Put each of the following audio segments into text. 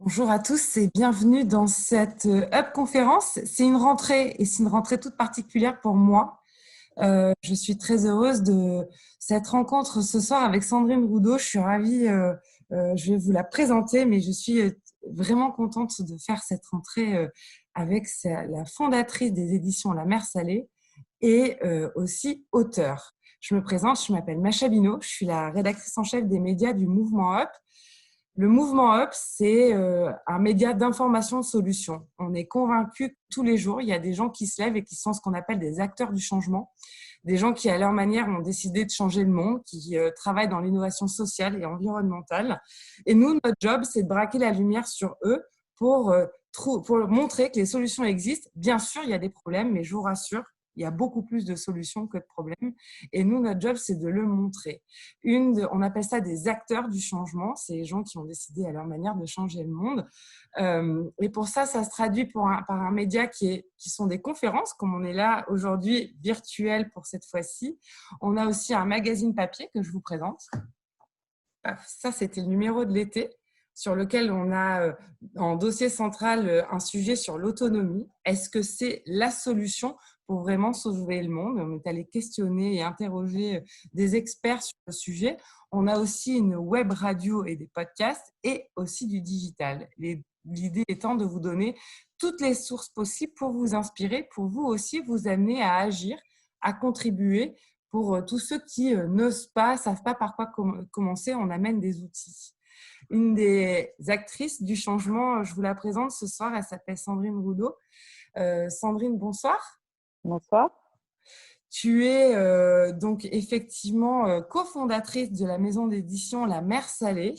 Bonjour à tous et bienvenue dans cette Hub conférence. C'est une rentrée et c'est une rentrée toute particulière pour moi. Je suis très heureuse de cette rencontre ce soir avec Sandrine Roudot. Je suis ravie, je vais vous la présenter, mais je suis vraiment contente de faire cette rentrée avec la fondatrice des éditions La Mer Salée et aussi auteure. Je me présente, je m'appelle Macha Binot, je suis la rédactrice en chef des médias du Mouvement Up. Le mouvement Up, c'est un média d'information de solutions. On est convaincus que tous les jours, il y a des gens qui se lèvent et qui sont ce qu'on appelle des acteurs du changement, des gens qui, à leur manière, ont décidé de changer le monde, qui travaillent dans l'innovation sociale et environnementale. Et nous, notre job, c'est de braquer la lumière sur eux pour montrer que les solutions existent. Bien sûr, il y a des problèmes, mais je vous rassure, il y a beaucoup plus de solutions que de problèmes. Et nous, notre job, c'est de le montrer. On appelle ça des acteurs du changement. C'est les gens qui ont décidé à leur manière de changer le monde. Et pour ça, ça se traduit par un média qui sont des conférences, comme on est là aujourd'hui, virtuelles pour cette fois-ci. On a aussi un magazine papier que je vous présente. Ça, c'était le numéro de l'été, sur lequel on a en dossier central un sujet sur l'autonomie. Est-ce que c'est la solution pour vraiment sauver le monde? On est allé questionner et interroger des experts sur le sujet. On a aussi une web radio et des podcasts et aussi du digital. L'idée étant de vous donner toutes les sources possibles pour vous inspirer, pour vous aussi vous amener à agir, à contribuer. Pour tous ceux qui n'osent pas, savent pas par quoi commencer, on amène des outils. Une des actrices du changement, je vous la présente ce soir, elle s'appelle Sandrine Roudot. Sandrine, bonsoir. Bonsoir. Tu es donc effectivement cofondatrice de la maison d'édition La Mer Salée.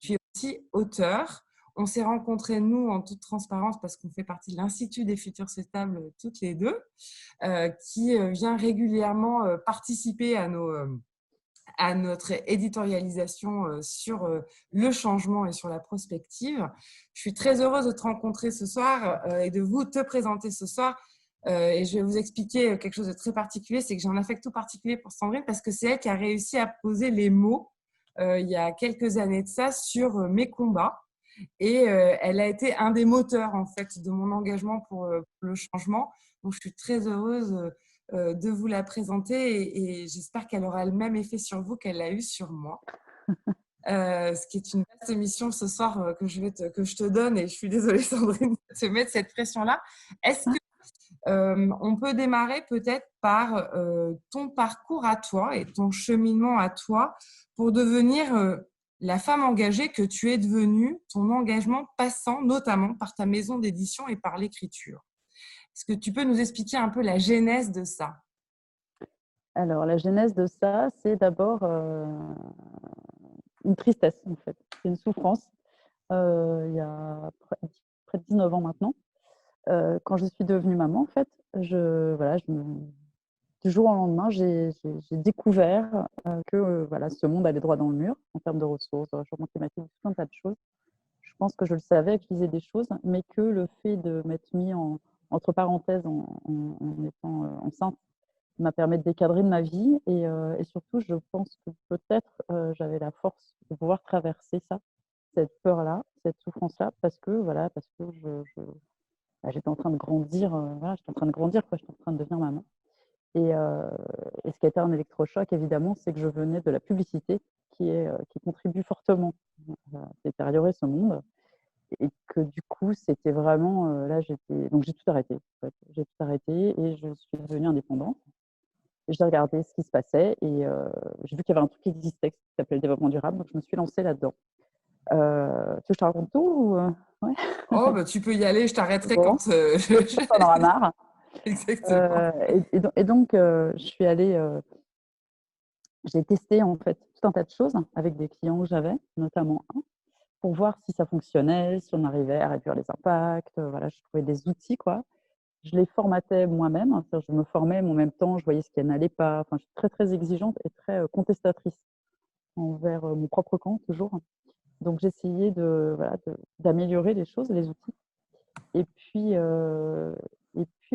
Tu es aussi auteure. On s'est rencontrés, nous, en toute transparence, parce qu'on fait partie de l'Institut des futurs souhaitables toutes les deux, qui vient régulièrement participer à notre éditorialisation sur le changement et sur la prospective. Je suis très heureuse de te rencontrer ce soir et de vous te présenter ce soir. Et je vais vous expliquer quelque chose de très particulier, c'est que j'ai un affect tout particulier pour Sandrine parce que c'est elle qui a réussi à poser les mots il y a quelques années de ça sur mes combats. Et elle a été un des moteurs en fait de mon engagement pour le changement. Donc je suis très heureuse de vous la présenter et j'espère qu'elle aura le même effet sur vous qu'elle a eu sur moi. Ce qui est une vaste émission ce soir que je te donne et je suis désolée Sandrine de te mettre cette pression-là. Est-ce que on peut démarrer peut-être par ton parcours à toi et ton cheminement à toi pour devenir la femme engagée que tu es devenue, ton engagement passant notamment par ta maison d'édition et par l'écriture. Est-ce que tu peux nous expliquer un peu la genèse de ça? Alors, la genèse de ça, c'est d'abord une tristesse, en fait. C'est une souffrance. Il y a près de 19 ans maintenant, quand je suis devenue maman, en fait, du jour au lendemain, j'ai découvert que voilà, ce monde allait droit dans le mur en termes de ressources, de réchauffement climatique, tout un tas de choses. Je pense que je le savais, que je lisais des choses, mais que le fait de m'être mis entre parenthèses en étant enceinte m'a permis de décadrer de ma vie et surtout, je pense que peut-être j'avais la force de pouvoir traverser ça, cette peur-là, cette souffrance-là, parce que j'étais en train de grandir, j'étais en train de grandir, quoi, j'étais en train de devenir maman. Et ce qui a été un électrochoc, évidemment, c'est que je venais de la publicité qui contribue fortement à détériorer ce monde. Et que du coup, c'était vraiment, donc j'ai tout arrêté. En fait. J'ai tout arrêté et je suis devenue indépendante. J'ai regardé ce qui se passait et j'ai vu qu'il y avait un truc qui existait qui s'appelait le développement durable, donc je me suis lancée là-dedans. Tu veux que je te raconte tout ou... Ouais. Oh, bah, tu peux y aller, je t'arrêterai Bon, quand tu en auras marre. Exactement. Donc, je suis allée, j'ai testé en fait tout un tas de choses avec des clients que j'avais, notamment un, pour voir si ça fonctionnait, si on arrivait à réduire les impacts. Voilà, je trouvais des outils, quoi. Je les formatais moi-même, hein, je me formais, mais en même temps, je voyais ce qui n'allait pas. Enfin, je suis très, très exigeante et très contestatrice envers mon propre camp, toujours. Donc, j'essayais d'améliorer les choses, les outils. Et puis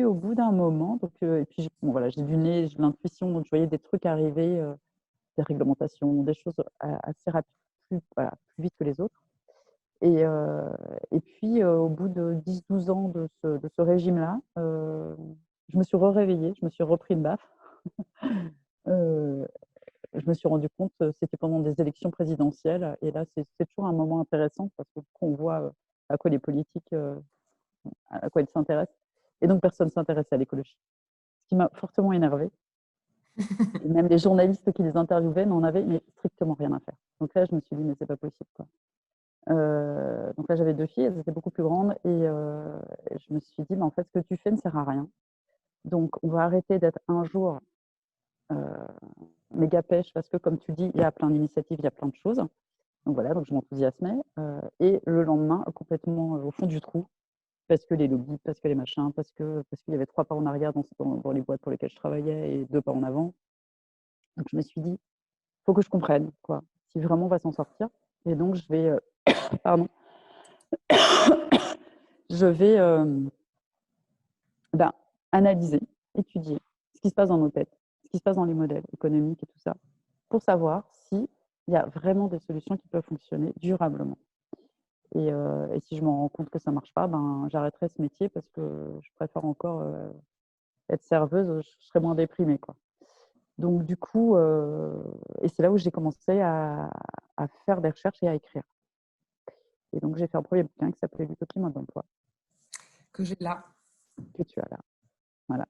au bout d'un moment, j'ai du nez, j'ai de l'intuition, donc je voyais des trucs arriver, des réglementations, des choses assez rapides, plus vite que les autres. Et puis, au bout de 10-12 ans de ce régime-là, je me suis réveillée, je me suis repris une baffe. Euh, je me suis rendu compte, c'était pendant des élections présidentielles. Et là, c'est toujours un moment intéressant parce qu'on voit à quoi les politiques, à quoi ils s'intéressent. Et donc, personne ne s'intéressait à l'écologie. Ce qui m'a fortement énervée. Et même les journalistes qui les interviewaient n'en avaient mais strictement rien à faire. Donc là, je me suis dit, mais c'est pas possible, quoi. Donc là, j'avais 2 filles, elles étaient beaucoup plus grandes. Et je me suis dit, mais en fait, ce que tu fais ne sert à rien. Donc, on va arrêter d'être un jour méga pêche parce que, comme tu dis, il y a plein d'initiatives, il y a plein de choses. Donc voilà, donc je m'enthousiasmais. Et le lendemain, complètement au fond du trou, parce que les lobbies, parce que les machins, parce qu'il y avait 3 pas en arrière dans les boîtes pour lesquelles je travaillais et 2 pas en avant. Donc je me suis dit, il faut que je comprenne, quoi, si vraiment on va s'en sortir. Et donc je vais, pardon, je vais analyser, étudier ce qui se passe dans nos têtes, ce qui se passe dans les modèles économiques et tout ça, pour savoir s'il y a vraiment des solutions qui peuvent fonctionner durablement. Et si je me rends compte que ça ne marche pas, j'arrêterai ce métier parce que je préfère encore être serveuse, je serai moins déprimée, quoi. Donc du coup, et c'est là où j'ai commencé à faire des recherches et à écrire. Et donc j'ai fait un premier bouquin qui s'appelait L'Utopie mode d'emploi. Que j'ai là. Que tu as là. Voilà.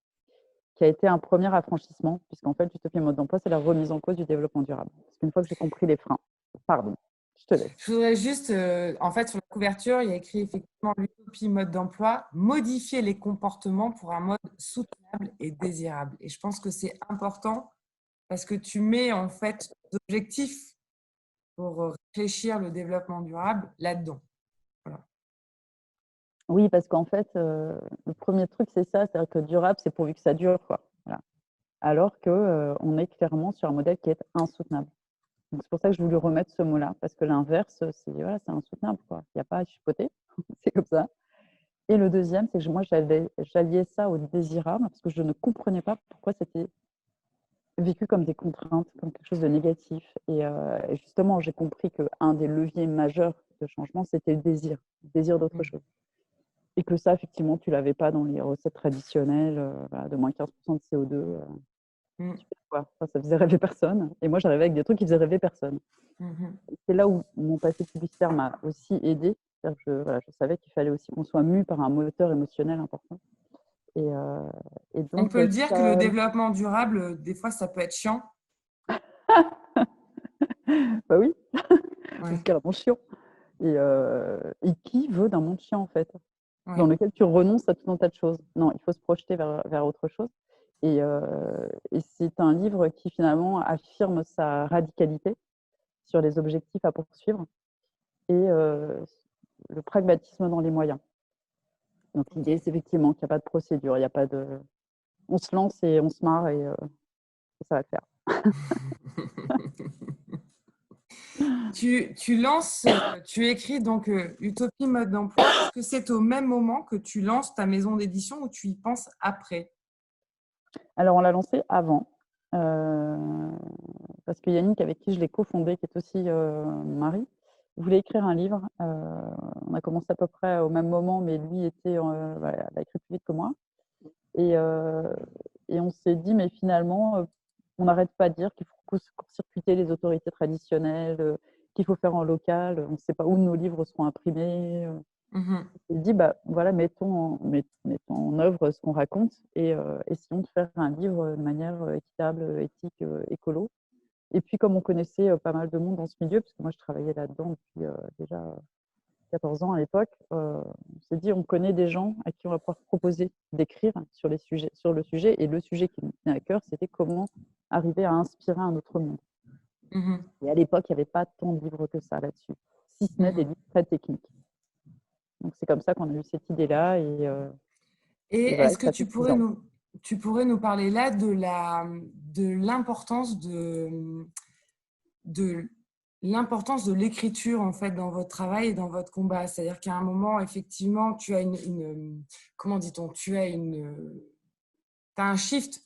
Qui a été un premier affranchissement, puisqu'en fait, l'utopie mode d'emploi, c'est la remise en cause du développement durable. Parce qu'une fois que j'ai compris les freins, pardon, je te laisse. Je voudrais juste, en fait, sur la couverture, il y a écrit effectivement l'utopie mode d'emploi, modifier les comportements pour un mode soutenable et désirable. Et je pense que c'est important parce que tu mets en fait des objectifs pour réfléchir le développement durable là-dedans. Voilà. Oui, parce qu'en fait, le premier truc, c'est ça, c'est-à-dire que durable, c'est pourvu que ça dure, quoi. Voilà. Alors qu'on est clairement sur un modèle qui est insoutenable. Donc, c'est pour ça que je voulais remettre ce mot-là, parce que l'inverse, c'est voilà, insoutenable, quoi. Il n'y a pas à chipoter, c'est comme ça. Et le deuxième, c'est que moi, j'alliais ça au désirable, parce que je ne comprenais pas pourquoi c'était vécu comme des contraintes, comme quelque chose de négatif. Et justement, j'ai compris qu'un des leviers majeurs de changement, c'était le désir d'autre chose. Et que ça, effectivement, tu ne l'avais pas dans les recettes traditionnelles, voilà, de moins 15% de CO2. Ça faisait rêver personne. Et moi, j'arrivais avec des trucs qui faisaient rêver personne. C'est là où mon passé publicitaire m'a aussi aidée. Je savais qu'il fallait aussi qu'on soit mu par un moteur émotionnel important. Et On donc, peut le dire que le développement durable, des fois, ça peut être chiant. Bah oui, Ouais. c'est carrément chiant. Et qui veut d'un monde chiant, en fait, dans Ouais. lequel tu renonces à tout un tas de choses? Non, il faut se projeter vers autre chose. Et c'est un livre qui, finalement, affirme sa radicalité sur les objectifs à poursuivre et le pragmatisme dans les moyens. Donc, l'idée, c'est effectivement qu'il n'y a pas de procédure, il n'y a pas de... On se lance et on se marre et ça va le faire. Tu écris donc Utopie mode d'emploi. Est-ce que c'est au même moment que tu lances ta maison d'édition ou tu y penses après? Alors, on l'a lancé avant, parce que Yannick, avec qui je l'ai cofondé, qui est aussi mon mari, voulait écrire un livre. On a commencé à peu près au même moment, mais lui il a écrit plus vite que moi. Et on s'est dit, mais finalement, on n'arrête pas de dire qu'il faut court-circuiter les autorités traditionnelles, qu'il faut faire en local. On ne sait pas où nos livres seront imprimés. On s'est dit, voilà, mettons en œuvre ce qu'on raconte et essayons de faire un livre de manière équitable, éthique, écolo. Et puis, comme on connaissait pas mal de monde dans ce milieu, parce que moi, je travaillais là-dedans depuis déjà 14 ans à l'époque, on s'est dit, on connaît des gens à qui on va pouvoir proposer d'écrire sur le sujet. Et le sujet qui nous tenait à cœur, c'était comment arriver à inspirer un autre monde. Et à l'époque, il n'y avait pas tant de livres que ça là-dessus, si ce n'est des livres très techniques. Donc, c'est comme ça qu'on a eu cette idée-là. Et voilà, est-ce que tu pourrais nous parler là de l'importance de l'importance de l'écriture en fait dans votre travail et dans votre combat. C'est-à-dire qu'à un moment, effectivement, tu as comment dit-on, tu as un shift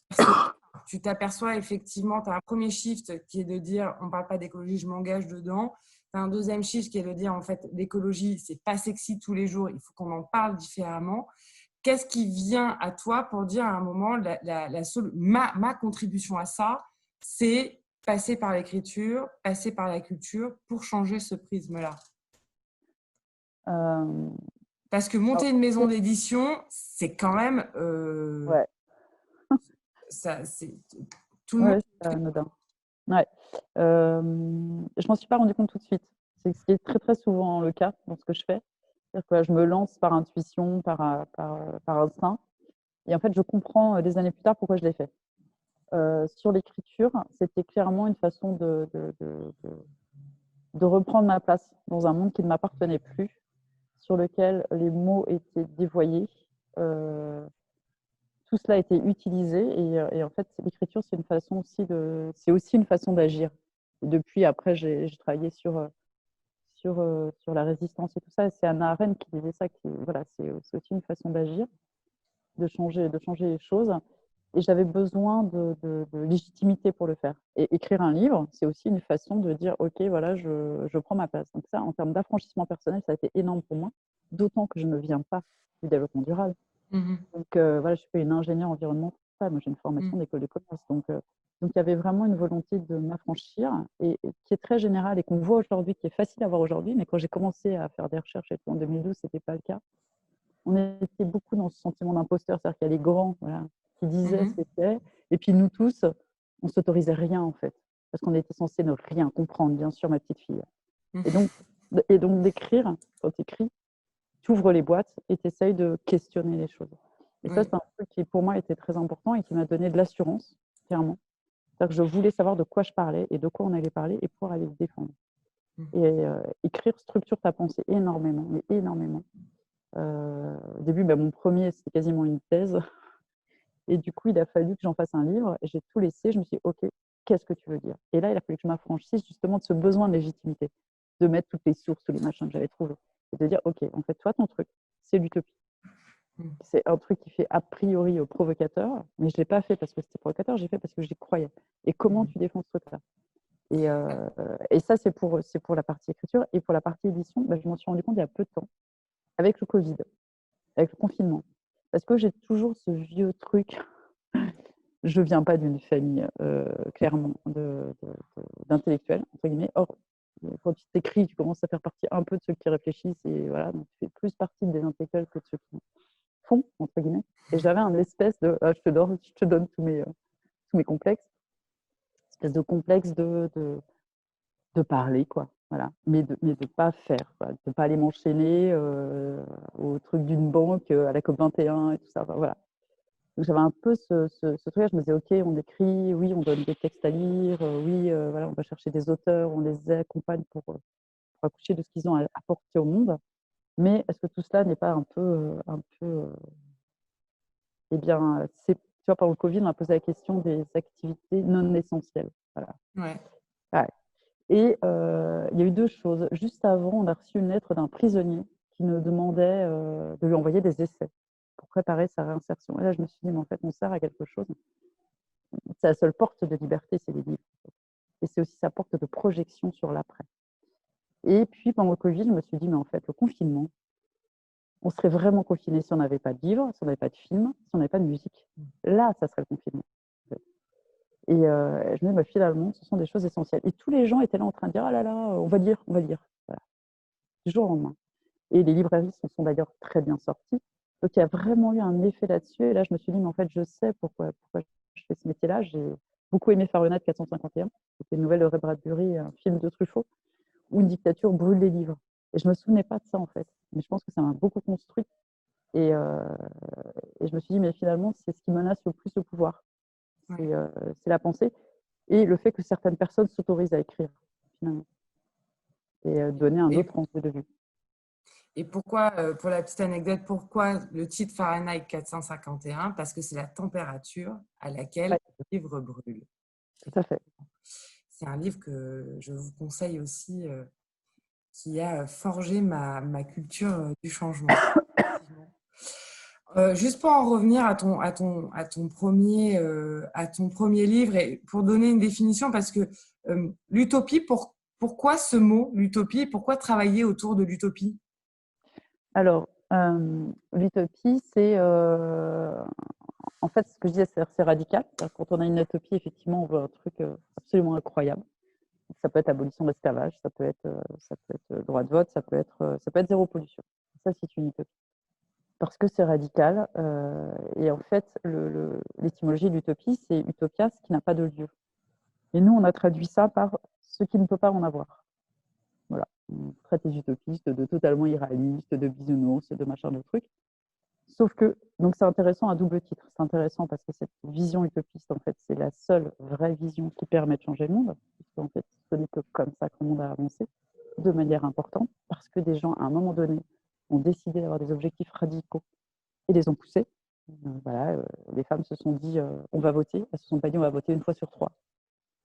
tu t'aperçois effectivement, tu as un premier shift qui est de dire on ne parle pas d'écologie, je m'engage dedans. Tu as un deuxième shift qui est de dire en fait l'écologie, c'est pas sexy tous les jours, il faut qu'on en parle différemment. Qu'est-ce qui vient à toi pour dire à un moment ma contribution à ça, c'est passer par l'écriture, passer par la culture pour changer ce prisme-là? Euh, Parce que monter alors, une maison d'édition, c'est quand même ouais, ça, c'est tout le monde. ouais, c'est pas anodin. Ouais. Je m'en suis pas rendu compte tout de suite. C'est ce qui est très très souvent le cas dans ce que je fais. C'est-à-dire que je me lance par intuition, par instinct. Et en fait, je comprends des années plus tard pourquoi je l'ai fait. Sur l'écriture, c'était clairement une façon de reprendre ma place dans un monde qui ne m'appartenait plus, sur lequel les mots étaient dévoyés. Tout cela a été utilisé et en fait, l'écriture, c'est une façon aussi c'est aussi une façon d'agir. Et depuis, après, j'ai travaillé sur la résistance et tout ça. Et c'est Hannah Arendt qui disait ça, voilà, c'est aussi une façon d'agir, de changer les choses. Et j'avais besoin de légitimité pour le faire. Et écrire un livre, c'est aussi une façon de dire, OK, voilà, je prends ma place. Donc ça, en termes d'affranchissement personnel, ça a été énorme pour moi, d'autant que je ne viens pas du développement durable. Donc voilà, je suis une ingénieure environnementale, moi j'ai une formation d'école de commerce. Donc il y avait vraiment une volonté de m'affranchir et qui est très générale et qu'on voit aujourd'hui, qui est facile à voir aujourd'hui. Mais quand j'ai commencé à faire des recherches et tout, en 2012, ce n'était pas le cas. On était beaucoup dans ce sentiment d'imposteur, c'est-à-dire qu'il y a les grands voilà, qui disaient c'était, et puis nous tous, on s'autorisait rien en fait, parce qu'on était censé ne rien comprendre, bien sûr, ma petite fille. Et donc d'écrire, quand tu écris, tu ouvres les boîtes et tu essayes de questionner les choses. Et ça, Oui. c'est un truc qui, pour moi, était très important et qui m'a donné de l'assurance, clairement. C'est-à-dire que je voulais savoir de quoi je parlais et de quoi on allait parler et pouvoir aller le défendre. Et écrire structure ta pensée énormément, mais énormément. Au début, mon premier, c'était quasiment une thèse. Et du coup, il a fallu que j'en fasse un livre. J'ai tout laissé. Je me suis dit, OK, qu'est-ce que tu veux dire? Et là, il a fallu que je m'affranchisse justement de ce besoin de légitimité, de mettre toutes les sources, tous les machins que j'avais trouvés. Et de dire, OK, en fait, toi, ton truc, c'est l'utopie. C'est un truc qui fait a priori provocateur, mais je ne l'ai pas fait parce que c'était provocateur, j'ai fait parce que j'y croyais. Et comment tu défends ce truc-là? Et ça, c'est pour la partie écriture. Et pour la partie édition, je m'en suis rendu compte il y a peu de temps, avec le Covid, avec le confinement. Parce que j'ai toujours ce vieux truc. Je ne viens pas d'une famille, clairement, d'intellectuels, entre guillemets. Or, quand tu t'écris, tu commences à faire partie un peu de ceux qui réfléchissent. Et voilà, donc tu fais plus partie des intellectuels que de ceux qui font, entre guillemets. Et j'avais un espèce de je te donne tous mes complexes, espèce de complexe de parler, quoi. Voilà. Mais de pas faire, quoi. De pas aller m'enchaîner au truc d'une banque, à la COP 21 et tout ça. Enfin, voilà. Donc j'avais un peu ce truc-là. Je me disais, OK, on écrit, oui, on donne des textes à lire, oui, voilà, on va chercher des auteurs, on les accompagne pour accoucher de ce qu'ils ont à apporter au monde. Mais est-ce que tout cela n'est pas eh bien, tu vois, pendant le Covid, on a posé la question des activités non essentielles. Voilà. Ouais. Ouais. Et il y a eu deux choses. Juste avant, on a reçu une lettre d'un prisonnier qui nous demandait de lui envoyer des essais pour préparer sa réinsertion. Et là, je me suis dit, mais en fait, on sert à quelque chose. C'est la seule porte de liberté, c'est les livres. Et c'est aussi sa porte de projection sur l'après. Et puis, pendant le Covid, je me suis dit, mais en fait, le confinement, on serait vraiment confiné si on n'avait pas de livres, si on n'avait pas de films, si on n'avait pas de musique. Là, ça serait le confinement. Et je me dis, finalement, ce sont des choses essentielles. Et tous les gens étaient là en train de dire, ah là là, on va lire, on va lire. Voilà. Du jour au lendemain. Et les librairies sont d'ailleurs très bien sorties. Donc, il y a vraiment eu un effet là-dessus. Et là, je me suis dit, mais en fait, je sais pourquoi je fais ce métier-là. J'ai beaucoup aimé Fahrenheit 451. C'était une nouvelle de Ray Bradbury, un film de Truffaut, où une dictature brûle les livres. Et je ne me souvenais pas de ça, en fait. Mais je pense que ça m'a beaucoup construit. Et je me suis dit, mais finalement, c'est ce qui menace le plus le pouvoir. C'est la pensée et le fait que certaines personnes s'autorisent à écrire, finalement, et donner un autre angle de vue. Et pourquoi, pour la petite anecdote, pourquoi le titre Fahrenheit 451? Parce que c'est la température à laquelle le livre brûle. Tout à fait. C'est un livre que je vous conseille aussi, qui a forgé ma culture du changement. Juste pour en revenir à ton premier livre et pour donner une définition, parce que l'utopie, pourquoi ce mot, l'utopie, pourquoi travailler autour de l'utopie? Alors, l'utopie, c'est en fait ce que je disais, c'est radical. Quand on a une utopie, effectivement, on veut un truc absolument incroyable. Ça peut être abolition de l'esclavage, ça peut être droit de vote, ça peut être zéro pollution. Ça, c'est une utopie. Parce que c'est radical. Et en fait, l'étymologie de l'utopie, c'est utopia, ce qui n'a pas de lieu. Et nous, on a traduit ça par ce qui ne peut pas en avoir. Voilà. On traite les utopistes de totalement irréalistes, de bisounours, de machin de trucs. Sauf que, donc c'est intéressant à double titre. C'est intéressant parce que cette vision utopiste, en fait, c'est la seule vraie vision qui permet de changer le monde. Puisque, en fait, ce n'est que comme ça que le monde a avancé de manière importante. Parce que des gens, à un moment donné, ont décidé d'avoir des objectifs radicaux et les ont poussés. Voilà, les femmes se sont dit on va voter. Elles se sont pas dit on va voter une fois sur trois.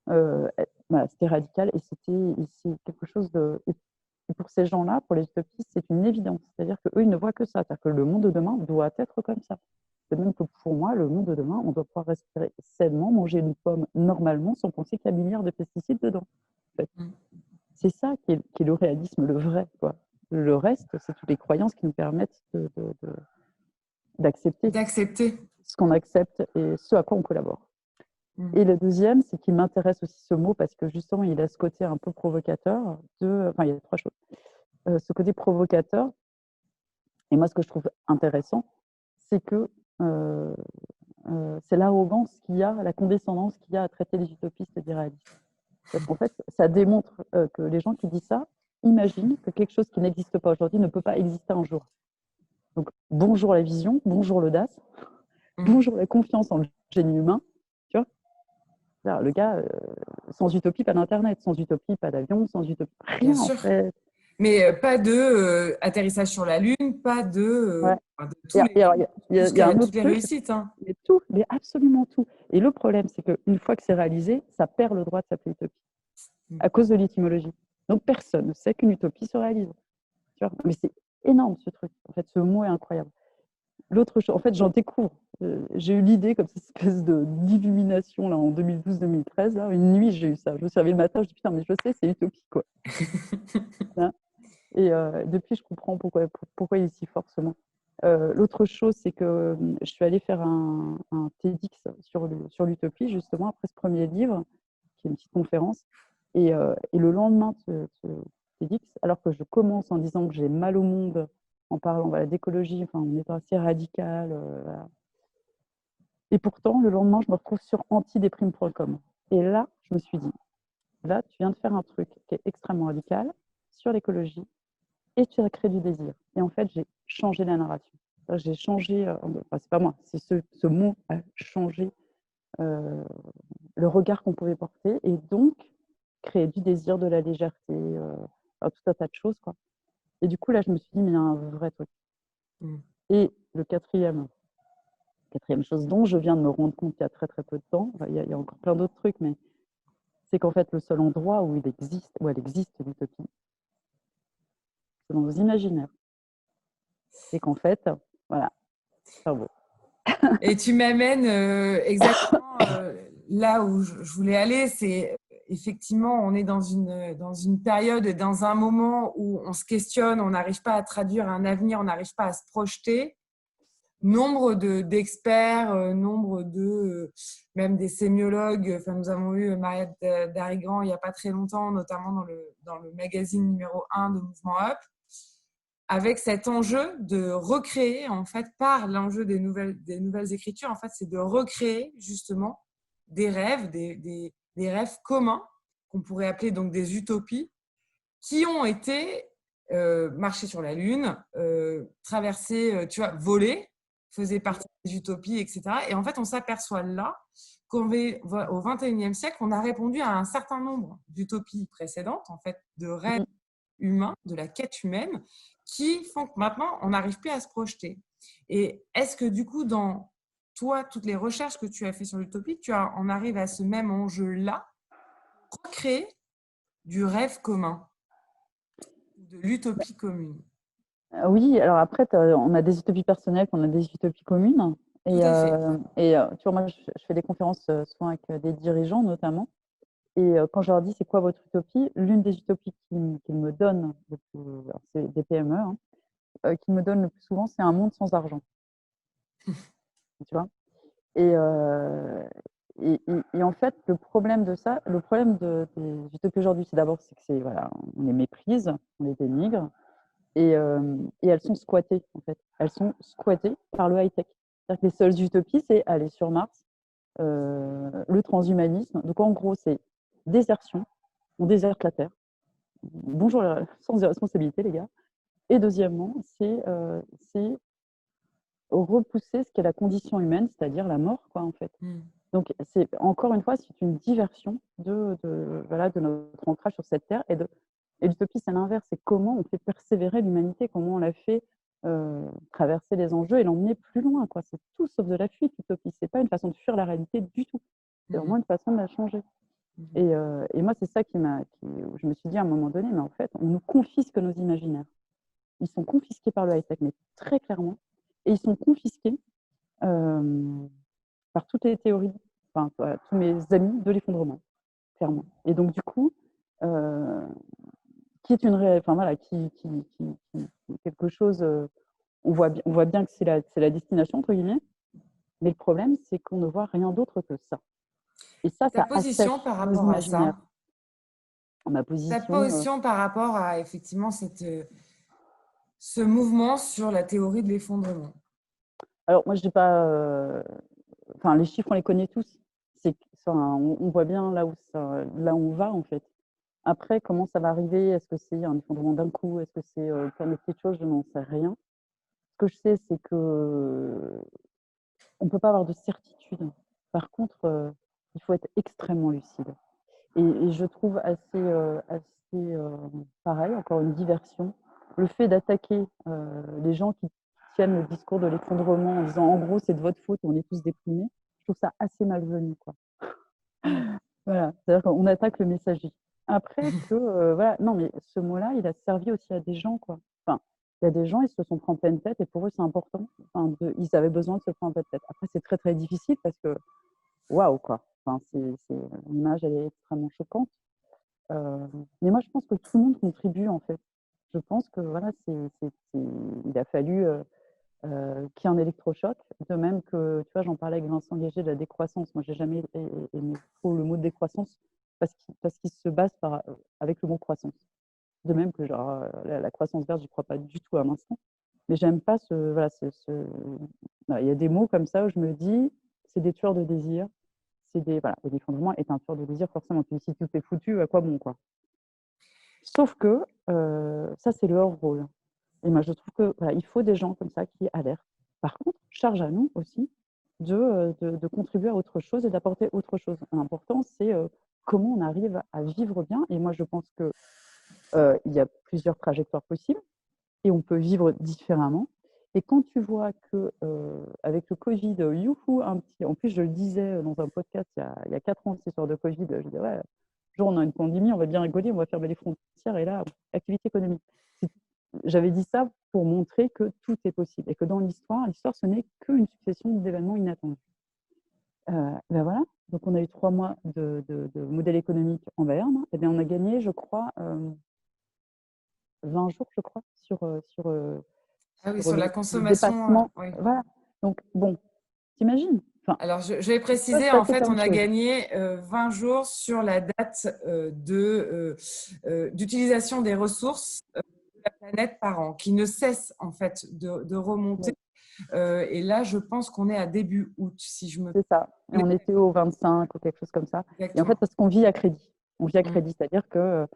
Voilà, c'était radical et c'est quelque chose de. Et pour ces gens-là, pour les utopistes, c'est une évidence. C'est-à-dire qu'eux, ils ne voient que ça. C'est-à-dire que le monde de demain doit être comme ça. De même que pour moi, le monde de demain, on doit pouvoir respirer sainement, manger une pomme normalement sans penser qu'il y a milliards de pesticides dedans. En fait. C'est ça qui est le réalisme, le vrai. Quoi. Le reste, c'est toutes les croyances qui nous permettent d'accepter D'accepter. ce qu'on accepte et ce à quoi on collabore. Et le deuxième, c'est qu'il m'intéresse aussi ce mot parce que justement, il a ce côté un peu provocateur. Enfin, il y a trois choses. Ce côté provocateur, et moi, ce que je trouve intéressant, c'est que c'est l'arrogance qu'il y a, la condescendance qu'il y a à traiter les utopistes d'irréalistes. Parce qu'en fait, ça démontre que les gens qui disent ça imaginent que quelque chose qui n'existe pas aujourd'hui ne peut pas exister un jour. Donc, bonjour la vision, bonjour l'audace, bonjour la confiance en le génie humain. Tu vois, là, le gars, sans utopie, pas d'internet, sans utopie, pas d'avion, sans utopie, Bien rien en sûr. fait. Mais pas de atterrissage sur la Lune, pas Ouais. de Il y a un autre toutes les truc, réussites. Hein. mais tout, mais absolument tout. Et le problème, c'est qu'une fois que c'est réalisé, ça perd le droit de s'appeler utopie à cause de l'étymologie. Donc personne ne sait qu'une utopie se réalise. Tu vois, mais c'est énorme ce truc. En fait, ce mot est incroyable. L'autre chose, en fait, j'en découvre. J'ai eu l'idée comme cette espèce d'illumination là en 2012-2013. Une nuit, j'ai eu ça. Je me suis réveillée le matin, je dis putain, mais je sais, c'est utopie quoi. Hein. Et depuis, je comprends pourquoi il est si fort ce mot. L'autre chose, c'est que je suis allée faire un TEDx sur l'utopie, justement, après ce premier livre, qui est une petite conférence. Et le lendemain de ce TEDx, alors que je commence en disant que j'ai mal au monde, en parlant voilà, d'écologie, enfin, on est assez radical. Voilà. Et pourtant, le lendemain, je me retrouve sur antidéprime.com. Et là, je me suis dit, là, tu viens de faire un truc qui est extrêmement radical sur l'écologie et tu as créé du désir. Et en fait, j'ai changé la narration. J'ai changé, enfin, c'est pas moi, c'est ce mot a changé le regard qu'on pouvait porter et donc créer du désir, de la légèreté, tout un tas de choses. Quoi. Et du coup, là, je me suis dit, mais il y a un vrai truc. Et le quatrième chose dont je viens de me rendre compte il y a très très peu de temps, il y a encore plein d'autres trucs, mais c'est qu'en fait, le seul endroit où elle existe l'utopie, c'est dans nos imaginaires. Et qu'en fait, voilà, cerveau. Et tu m'amènes exactement là où je voulais aller. C'est effectivement, on est dans une période et dans un moment où on se questionne, on n'arrive pas à traduire un avenir, on n'arrive pas à se projeter. Nombre d'experts, nombre même des sémiologues. Enfin, nous avons eu Mariette Darigan il n'y a pas très longtemps, notamment dans le magazine numéro 1 de Mouvement Up, avec cet enjeu de recréer, en fait, par l'enjeu des nouvelles écritures, en fait, c'est de recréer justement des rêves, des rêves communs, qu'on pourrait appeler donc des utopies, qui ont été marcher sur la Lune, traverser, tu vois, voler, faisait partie des utopies, etc. Et en fait, on s'aperçoit là qu'au XXIe siècle, on a répondu à un certain nombre d'utopies précédentes, en fait, de rêves humains, de la quête humaine, qui font que maintenant, on n'arrive plus à se projeter. Et est-ce que du coup, dans toi, toutes les recherches que tu as fait sur l'utopie, tu en arrives à ce même enjeu-là, recréer du rêve commun, de l'utopie commune? Oui, alors après, on a des utopies personnelles, on a des utopies communes. Tout à fait. Tu vois, moi, je fais des conférences souvent avec des dirigeants notamment. Et quand je leur dis c'est quoi votre utopie, l'une des utopies qu'ils me donnent, alors c'est des PME, hein, qu'ils me donnent le plus souvent, c'est un monde sans argent. Tu vois. Et, euh, et en fait, le problème de ça, le problème des utopies aujourd'hui, c'est d'abord c'est que voilà, on les méprise, on les dénigre, et elles sont squattées en fait. Elles sont squattées par le high-tech. C'est-à-dire que les seules utopies, c'est aller sur Mars, le transhumanisme. Donc en gros, c'est désertion, on déserte la Terre. Bonjour, sans irresponsabilité, les gars. Et deuxièmement, c'est repousser ce qu'est la condition humaine, c'est-à-dire la mort, quoi, en fait. Mm. Donc, c'est encore une fois, c'est une diversion voilà, de notre ancrage sur cette terre. Et l'utopie, c'est l'inverse. C'est comment on fait persévérer l'humanité, comment on la fait traverser les enjeux et l'emmener plus loin, quoi. C'est tout sauf de la fuite, l'utopie. C'est pas une façon de fuir la réalité du tout. C'est vraiment une façon de la changer. Et moi, c'est ça où je me suis dit à un moment donné, mais en fait, on nous confisque nos imaginaires. Ils sont confisqués par le high-tech, mais très clairement. Et ils sont confisqués par toutes les théories, enfin, tous mes amis de l'effondrement, clairement. Et donc, du coup, qui est enfin, voilà, quelque chose, on voit bien que c'est la destination, entre guillemets, mais le problème, c'est qu'on ne voit rien d'autre que ça. Et ça Ta assèche position par nos rapport à imaginaires. ça, Ma ta position, position par rapport à effectivement ce mouvement sur la théorie de l'effondrement. alors moi, je n'ai pas, enfin, les chiffres, on les connaît tous. On voit bien là où on va, en fait. Après, comment ça va arriver? Est-ce que c'est un effondrement d'un coup? Est-ce que c'est plein de petites choses? Je n'en sais rien. Ce que je sais, c'est que on ne peut pas avoir de certitude. Par contre, il faut être extrêmement lucide. Et je trouve pareil, encore une diversion, le fait d'attaquer les gens qui tiennent le discours de l'effondrement en disant en gros c'est de votre faute, on est tous déprimés. Je trouve ça assez malvenu, quoi. Voilà, c'est-à-dire qu'on attaque le messager. Après voilà, non, mais ce mot-là, il a servi aussi à des gens, quoi. Enfin, il y a des gens, ils se sont pris en pleine tête et pour eux, c'est important. Enfin, ils avaient besoin de se prendre en pleine tête. Après, c'est très, très difficile parce que, waouh, quoi. Enfin, l'image, elle est extrêmement choquante. Mais moi, je pense que tout le monde contribue, en fait. Je pense que, voilà, il a fallu qu'il y ait un électrochoc. De même que, tu vois, j'en parlais avec Vincent Léger de la décroissance. Moi, j'ai jamais aimé trop le mot décroissance parce qu'il se base avec le mot croissance. De même que genre, la croissance verte, je n'y crois pas du tout à l'instant. Mais j'aime pas voilà, voilà, il y a des mots comme ça où je me dis, c'est des tueurs de désir. Voilà, et l'effondrement est un tueur de désir, forcément. Si tout est foutu, à quoi bon, quoi. Sauf que ça, c'est leur rôle. Et moi, je trouve que voilà, il faut des gens comme ça qui alertent. Par contre, charge à nous aussi de contribuer à autre chose et d'apporter autre chose. L'important, c'est comment on arrive à vivre bien. Et moi, je pense que il y a plusieurs trajectoires possibles et on peut vivre différemment. Et quand tu vois que avec le Covid, youhou, en plus je le disais dans un podcast il y a 4 ans, cette histoire de Covid, je disais ouais, jour on a une pandémie, on va bien rigoler, on va fermer les frontières et là, activité économique. J'avais dit ça pour montrer que tout est possible et que dans l'histoire, ce n'est qu'une succession d'événements inattendus. Ben voilà, donc on a eu 3 mois de modèle économique en berne, et bien on a gagné, je crois, 20 jours, je crois, Ah oui, sur sur la le consommation, dépassement. oui. Voilà. Donc, bon, t'imagines? Enfin, Alors, je vais il peut se préciser, en passer fait, plein on de a choses. gagné 20 jours sur la date d'utilisation des ressources de la planète par an, qui ne cesse en fait de remonter. Oui, Et là, je pense qu'on est à début août, si je me c'est ça. Et on était au 25 ou quelque chose comme ça. Et en fait, exactement. parce qu'on vit à crédit. On vit à Mm. crédit, c'est-à-dire que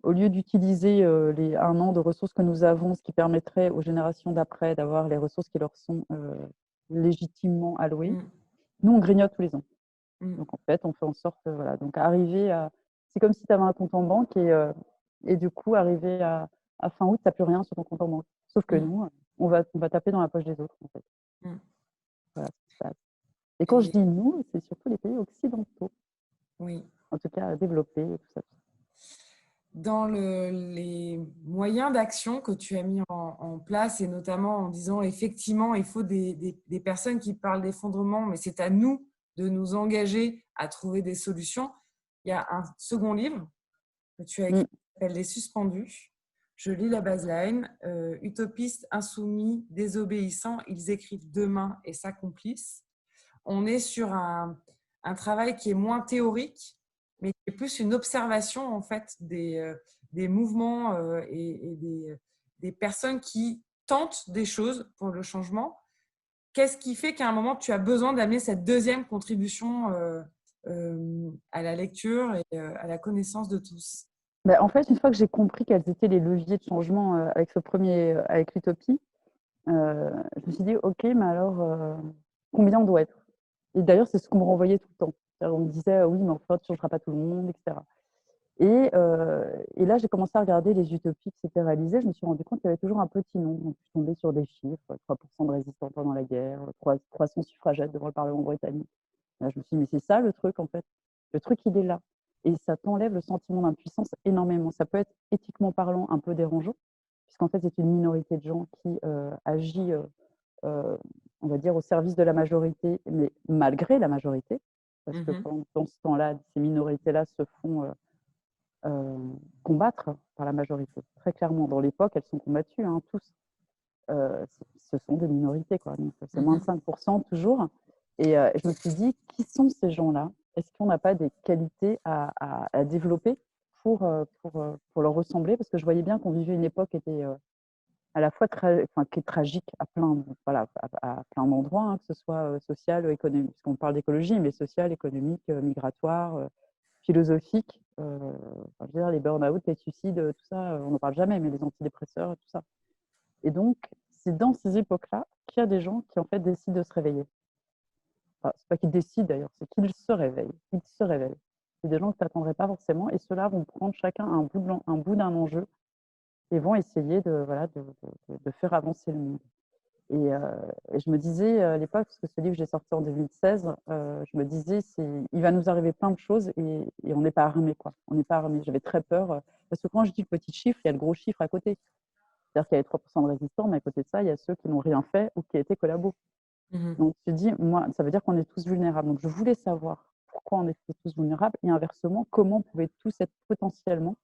au lieu d'utiliser les 1 an de ressources que nous avons, ce qui permettrait aux générations d'après d'avoir les ressources qui leur sont légitimement allouées, Mm. nous, on grignote tous les ans. Mm. Donc, en fait, on fait en sorte, voilà, donc arriver à. C'est comme si tu avais un compte en banque et du coup, arriver à fin août, tu n'as plus rien sur ton compte en banque. Sauf que Mm. nous, on va taper dans la poche des autres, en fait. Mm. Voilà ce qui se passe. Et quand je Et dis nous, c'est surtout les pays occidentaux, oui. en tout cas développés et tout ça. dans les moyens d'action que tu as mis en place, et notamment en disant effectivement, il faut des personnes qui parlent d'effondrement, mais c'est à nous de nous engager à trouver des solutions. Il y a un second livre que tu as écrit Mm. qui s'appelle Les Suspendus. Je lis la baseline. Utopistes, insoumis, désobéissants, ils écrivent demain et s'accomplissent. On est sur un travail qui est moins théorique, mais qui est plus une observation en fait des mouvements et des personnes qui tentent des choses pour le changement. Qu'est-ce qui fait qu'à un moment, tu as besoin d'amener cette deuxième contribution à la lecture et à la connaissance de tous? Ben, en fait, une fois que j'ai compris quels étaient les leviers de changement avec ce premier, avec l'utopie, je me suis dit, OK, mais alors, combien on doit être? Et d'ailleurs, c'est ce qu'on me renvoyait tout le temps. On me disait, oui, mais enfin, tu ne changeras pas tout le monde, etc. Et là, j'ai commencé à regarder les utopies qui s'étaient réalisées. Je me suis rendu compte qu'il y avait toujours un petit nombre. Donc, je suis tombée sur des chiffres, 3% de résistants pendant la guerre, 300 suffragettes devant le Parlement britannique. Là, je me suis dit, mais c'est ça le truc, en fait. Le truc, il est là. Et ça t'enlève le sentiment d'impuissance énormément. Ça peut être éthiquement parlant un peu dérangeant, puisqu'en fait, c'est une minorité de gens qui agit, on va dire, au service de la majorité, mais malgré la majorité, parce que Mhm. dans ce temps-là, ces minorités-là se font combattre par la majorité. Très clairement, dans l'époque, elles sont combattues, hein, tous. Ce sont des minorités, quoi. Donc, c'est moins de Mhm. 5% toujours. Et je me suis dit, qui sont ces gens-là? Est-ce qu'on n'a pas des qualités à développer pour leur ressembler? Parce que je voyais bien qu'on vivait une époque qui était à la fois qui est tragique à plein, voilà, à plein d'endroits, hein, que ce soit social, économique, parce qu'on parle d'écologie, mais social, économique, migratoire, philosophique. Enfin, je veux dire, les burn-out, les suicides, tout ça, on n'en parle jamais, mais les antidépresseurs et tout ça. Et donc, c'est dans ces époques-là qu'il y a des gens qui, en fait, décident de se réveiller. Enfin, c'est pas qu'ils décident d'ailleurs, c'est qu'ils se réveillent. Ils se réveillent. C'est des gens que tu n'attendrais pas forcément, et ceux-là vont prendre chacun un bout d'un enjeu et vont essayer voilà, de faire avancer le monde. Et je me disais à l'époque, parce que ce livre, je l'ai sorti en 2016, je me disais, il va nous arriver plein de choses et on n'est pas armé, quoi. On n'est pas armé. J'avais très peur, parce que quand je dis le petit chiffre, il y a le gros chiffre à côté. C'est-à-dire qu'il y a les 3% de résistants, mais à côté de ça, il y a ceux qui n'ont rien fait ou qui étaient collabos. Mhm. Donc, je dis, moi, ça veut dire qu'on est tous vulnérables. Donc, je voulais savoir pourquoi on était tous vulnérables et inversement, comment on pouvait tous être potentiellement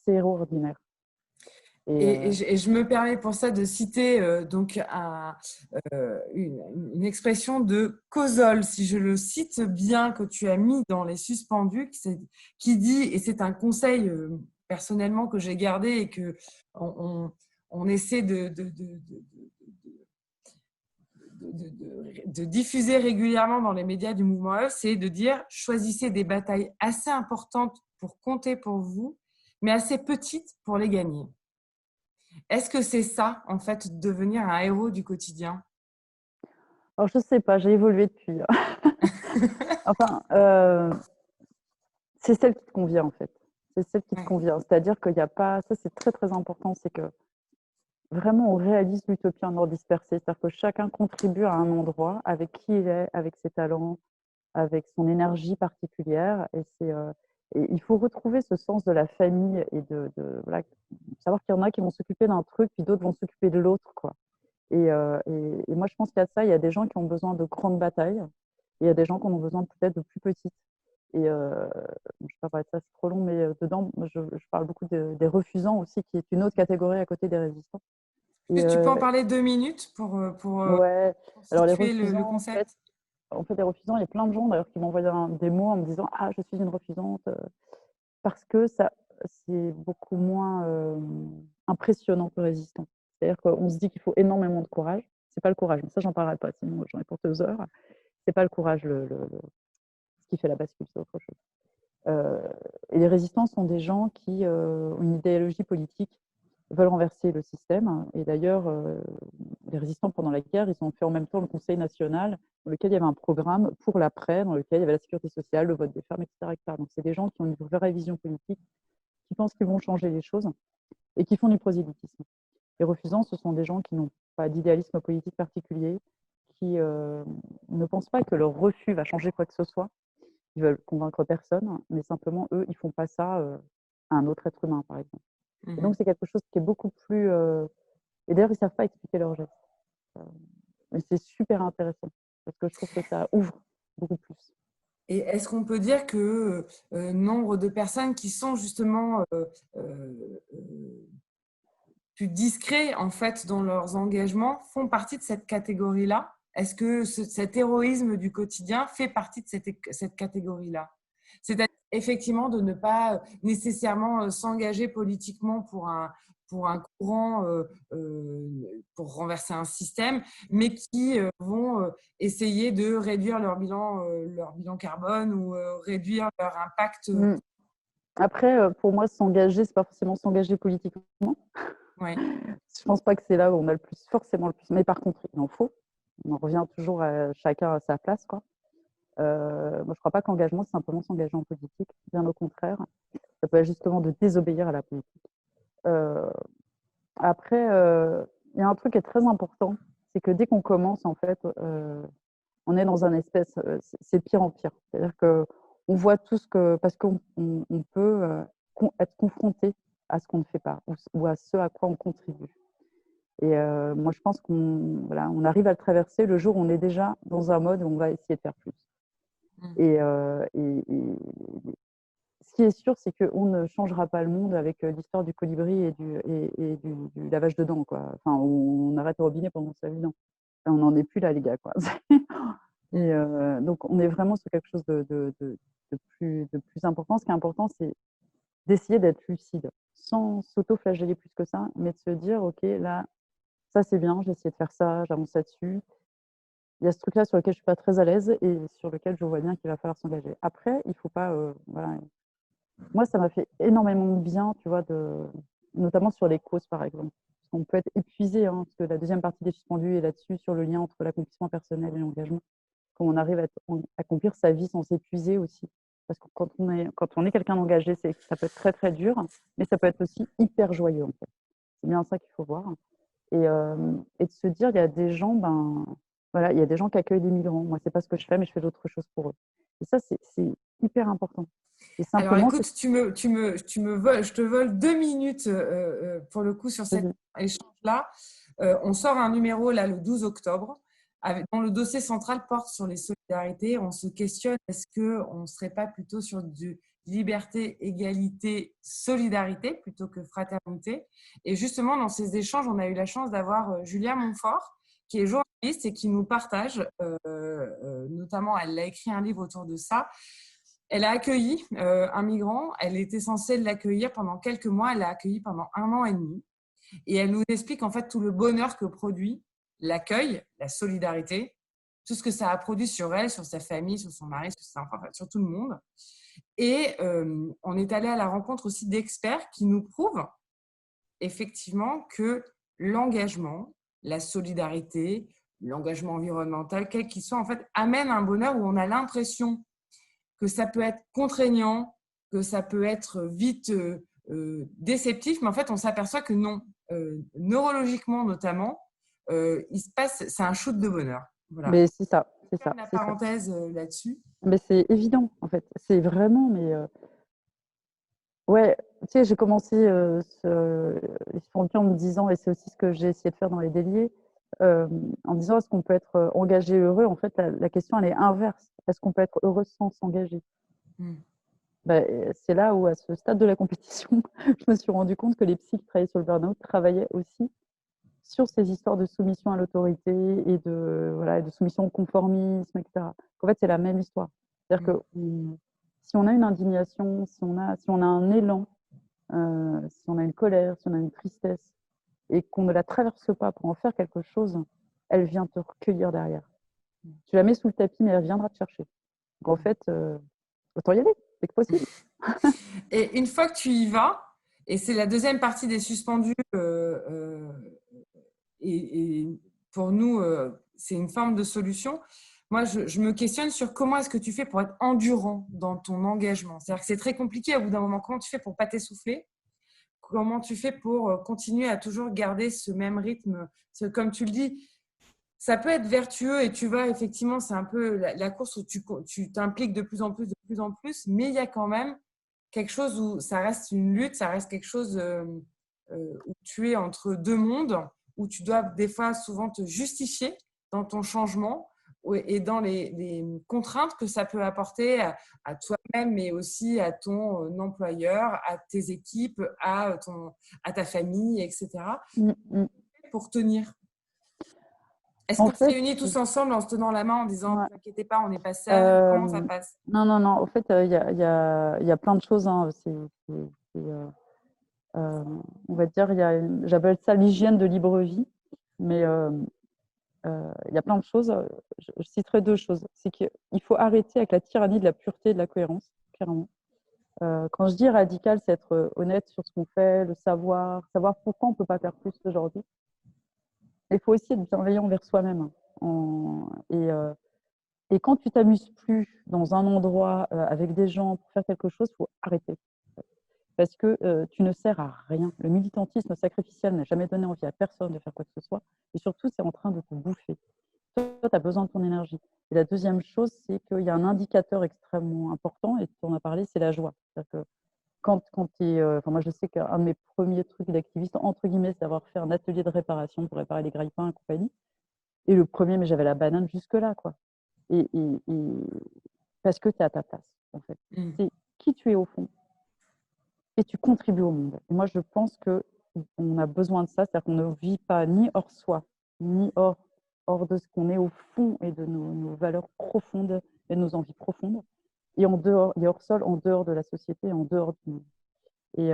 ces héros ordinaires. Et Et je me permets pour ça de citer donc une expression de Cosol, si je le cite bien, que tu as mis dans les suspendus, qui dit, et c'est un conseil personnellement que j'ai gardé et que on essaie de diffuser régulièrement dans les médias du mouvement œuvre, c'est de dire choisissez des batailles assez importantes pour compter pour vous, mais assez petites pour les gagner. Est-ce que c'est ça, en fait, devenir un héros du quotidien? alors, je ne sais pas, j'ai évolué depuis. Enfin, c'est celle qui te convient, en fait. C'est celle qui te Ouais. convient. C'est-à-dire qu'il n'y a pas. Ça, c'est très, très important. C'est que vraiment, on réalise l'utopie en ordre dispersé. C'est-à-dire que chacun contribue à un endroit avec qui il est, avec ses talents, avec son énergie particulière. Et il faut retrouver ce sens de la famille et voilà, savoir qu'il y en a qui vont s'occuper d'un truc, puis d'autres vont s'occuper de l'autre, quoi. Et moi, je pense qu'il y a ça. Il y a des gens qui ont besoin de grandes batailles, et il y a des gens qui en ont besoin peut-être de plus petites. Et je ne vais pas parler de ça, c'est trop long, mais dedans, je parle beaucoup des refusants aussi, qui est une autre catégorie à côté des résistants. Et Tu peux en parler 2 minutes ouais, pour alors les situer le refusants, concept? en fait, les refusants, il y a plein de gens d'ailleurs qui m'envoient des mots en me disant: «Ah, je suis une refusante», parce que ça, c'est beaucoup moins impressionnant que le résistant. C'est-à-dire qu'on se dit qu'il faut énormément de courage. C'est pas le courage, mais ça, j'en parlerai pas, sinon j'en ai pour 2 heures. C'est pas le courage ce qui fait la bascule, c'est autre chose. Euh, et les résistants sont des gens qui ont une idéologie politique, veulent renverser le système. Et d'ailleurs, les résistants pendant la guerre, ils ont fait en même temps le Conseil national, dans lequel il y avait un programme pour l'après, dans lequel il y avait la sécurité sociale, le vote des femmes, etc., etc. Donc, c'est des gens qui ont une vraie vision politique, qui pensent qu'ils vont changer les choses et qui font du prosélytisme. Les refusants, ce sont des gens qui n'ont pas d'idéalisme politique particulier, qui ne pensent pas que leur refus va changer quoi que ce soit. Ils veulent convaincre personne, mais simplement, eux, ils font pas ça à un autre être humain, par exemple. Et Mhm. donc, c'est quelque chose qui est beaucoup plus… Et d'ailleurs, ils ne savent pas expliquer leurs gestes. Mais c'est super intéressant parce que je trouve que ça ouvre beaucoup plus. Et est-ce qu'on peut dire que nombre de personnes qui sont justement plus discrets en fait dans leurs engagements font partie de cette catégorie-là? Est-ce que cet héroïsme du quotidien fait partie de cette catégorie-là? C'est-à-dire effectivement de ne pas nécessairement s'engager politiquement pour un courant, pour renverser un système, mais qui vont essayer de réduire leur bilan carbone ou réduire leur impact. Mmh. Après, pour moi, s'engager, c'est pas forcément s'engager politiquement. Ouais. Je pense pas que c'est là où on a forcément le plus. Mais par contre, il en faut. On en revient toujours à chacun à sa place, quoi. Moi, je crois pas que l'engagement, c'est simplement s'engager en politique. Bien au contraire, ça peut être justement de désobéir à la politique. Après, il y a un truc qui est très important, c'est que dès qu'on commence, en fait, on est dans un espèce, c'est pire en pire. C'est-à-dire que on voit tout ce que, parce qu'on peut être confronté à ce qu'on ne fait pas ou à ce à quoi on contribue. Et moi, je pense on arrive à le traverser le jour où on est déjà dans un mode où on va essayer de faire plus. Et ce qui est sûr, c'est qu'on ne changera pas le monde avec l'histoire du colibri et du lavage de dents, quoi. Enfin, on arrête le robinet pendant sa vie. On n'en est plus là, les gars, quoi. Et donc, on est vraiment sur quelque chose de plus important. Ce qui est important, c'est d'essayer d'être lucide, sans s'auto-flageller plus que ça, mais de se dire, OK, là, ça, c'est bien, j'ai essayé de faire ça, j'avance là-dessus. Il y a ce truc-là sur lequel je ne suis pas très à l'aise et sur lequel je vois bien qu'il va falloir s'engager. Après, il ne faut pas… voilà. Moi, ça m'a fait énormément de bien, tu vois, notamment sur les causes, par exemple. Parce qu'on peut être épuisé, hein, parce que la deuxième partie des suspendus est là-dessus, sur le lien entre l'accomplissement personnel et l'engagement. Comment on arrive à accomplir sa vie sans s'épuiser aussi. Parce que quand on est quelqu'un d'engagé, ça peut être très, très dur, mais ça peut être aussi hyper joyeux, en fait. C'est bien ça qu'il faut voir. Et de se dire, il y a des gens, voilà, il y a des gens qui accueillent des migrants. Moi, c'est pas ce que je fais, mais je fais d'autres choses pour eux. Et ça, c'est hyper important. Et Alors simplement, écoute, je te vole 2 minutes pour le coup sur cet échange-là. On sort un numéro là le 12 octobre dont le dossier central porte sur les solidarités. On se questionne, est-ce qu'on ne serait pas plutôt sur du liberté, égalité, solidarité plutôt que fraternité? Et justement, dans ces échanges, on a eu la chance d'avoir Julia Montfort, qui est journaliste et qui nous partage, notamment, elle a écrit un livre autour de ça. Elle a accueilli un migrant. Elle était censée l'accueillir pendant quelques mois. Elle l'a accueilli pendant 1 an et demi. Et elle nous explique en fait tout le bonheur que produit l'accueil, la solidarité, tout ce que ça a produit sur elle, sur sa famille, sur son mari, sur ses enfants, enfin, sur tout le monde. Et on est allé à la rencontre aussi d'experts qui nous prouvent effectivement que l'engagement, la solidarité, l'engagement environnemental, quel qu'il soit, en fait, amène un bonheur où on a l'impression que ça peut être contraignant, que ça peut être vite déceptif, mais en fait, on s'aperçoit que non. Neurologiquement, notamment, il se passe, c'est un shoot de bonheur. Voilà. mais c'est ça, c'est ça, La c'est ça. parenthèse là-dessus. Mais c'est évident, en fait. C'est vraiment, mais ouais, tu sais, j'ai commencé les Spirituels en me disant, et c'est aussi ce que j'ai essayé de faire dans les déliés, en me disant, est-ce qu'on peut être engagé et heureux? En fait, la question, elle est inverse. Est-ce qu'on peut être heureux sans s'engager? Ben, c'est là où, à ce stade de la compétition, je me suis rendu compte que les psys qui travaillaient sur le burn-out travaillaient aussi sur ces histoires de soumission à l'autorité et voilà, de soumission au conformisme, etc. En fait, c'est la même histoire. C'est-à-dire que si on a une indignation, si on a un élan, si on a une colère, si on a une tristesse, et qu'on ne la traverse pas pour en faire quelque chose, elle vient te recueillir derrière. Tu la mets sous le tapis, mais elle viendra te chercher. Donc en fait, autant y aller, c'est que possible. Et une fois que tu y vas, et c'est la deuxième partie des suspendus, et pour nous, c'est une forme de solution. Moi, je me questionne sur comment est-ce que tu fais pour être endurant dans ton engagement. C'est-à-dire que c'est très compliqué au bout d'un moment. Comment tu fais pour ne pas t'essouffler? Comment tu fais pour continuer à toujours garder ce même rythme? Parce que, comme tu le dis, ça peut être vertueux et tu vas effectivement, c'est un peu la course où tu t'impliques de plus en plus, mais il y a quand même quelque chose où ça reste une lutte, ça reste quelque chose où tu es entre deux mondes, où tu dois des fois souvent te justifier dans ton changement et dans les contraintes que ça peut apporter à toi-même, mais aussi à ton employeur, à tes équipes, à ta famille, etc. Pour tenir. Est-ce En qu'on se fait, réunit tous ensemble en se tenant la main en disant ouais. ne vous inquiétez pas, on n'est pas seul? Comment ça passe? Non, non, non. En fait, il y a plein de choses. Hein. C'est, on va dire, j'appelle ça l'hygiène de libre vie. Mais il y a plein de choses. Je citerai deux choses. C'est qu'il faut arrêter avec la tyrannie de la pureté et de la cohérence, clairement. Quand je dis radical, c'est être honnête sur ce qu'on fait, le savoir pourquoi on ne peut pas faire plus aujourd'hui. Il faut aussi être bienveillant envers soi-même. Et quand tu t'amuses plus dans un endroit avec des gens pour faire quelque chose, il faut arrêter. Parce que tu ne sers à rien. Le militantisme sacrificiel n'a jamais donné envie à personne de faire quoi que ce soit. Et surtout, c'est en train de te bouffer. Toi, tu as besoin de ton énergie. Et la deuxième chose, c'est qu'il y a un indicateur extrêmement important, et tu en as parlé, c'est la joie. C'est-à-dire que quand tu es. Moi, je sais qu'un de mes premiers trucs d'activiste, entre guillemets, c'est d'avoir fait un atelier de réparation pour réparer les grille-pains et compagnie. Et le premier, mais j'avais la banane jusque-là, quoi. Et parce que tu es à ta place, en fait. C'est qui tu es au fond. Et tu contribues au monde. Et moi, je pense qu'on a besoin de ça, c'est-à-dire qu'on ne vit pas ni hors soi, ni hors de ce qu'on est au fond et de nos valeurs profondes et de nos envies profondes, et en dehors, et hors sol, en dehors de la société, en dehors du monde. Et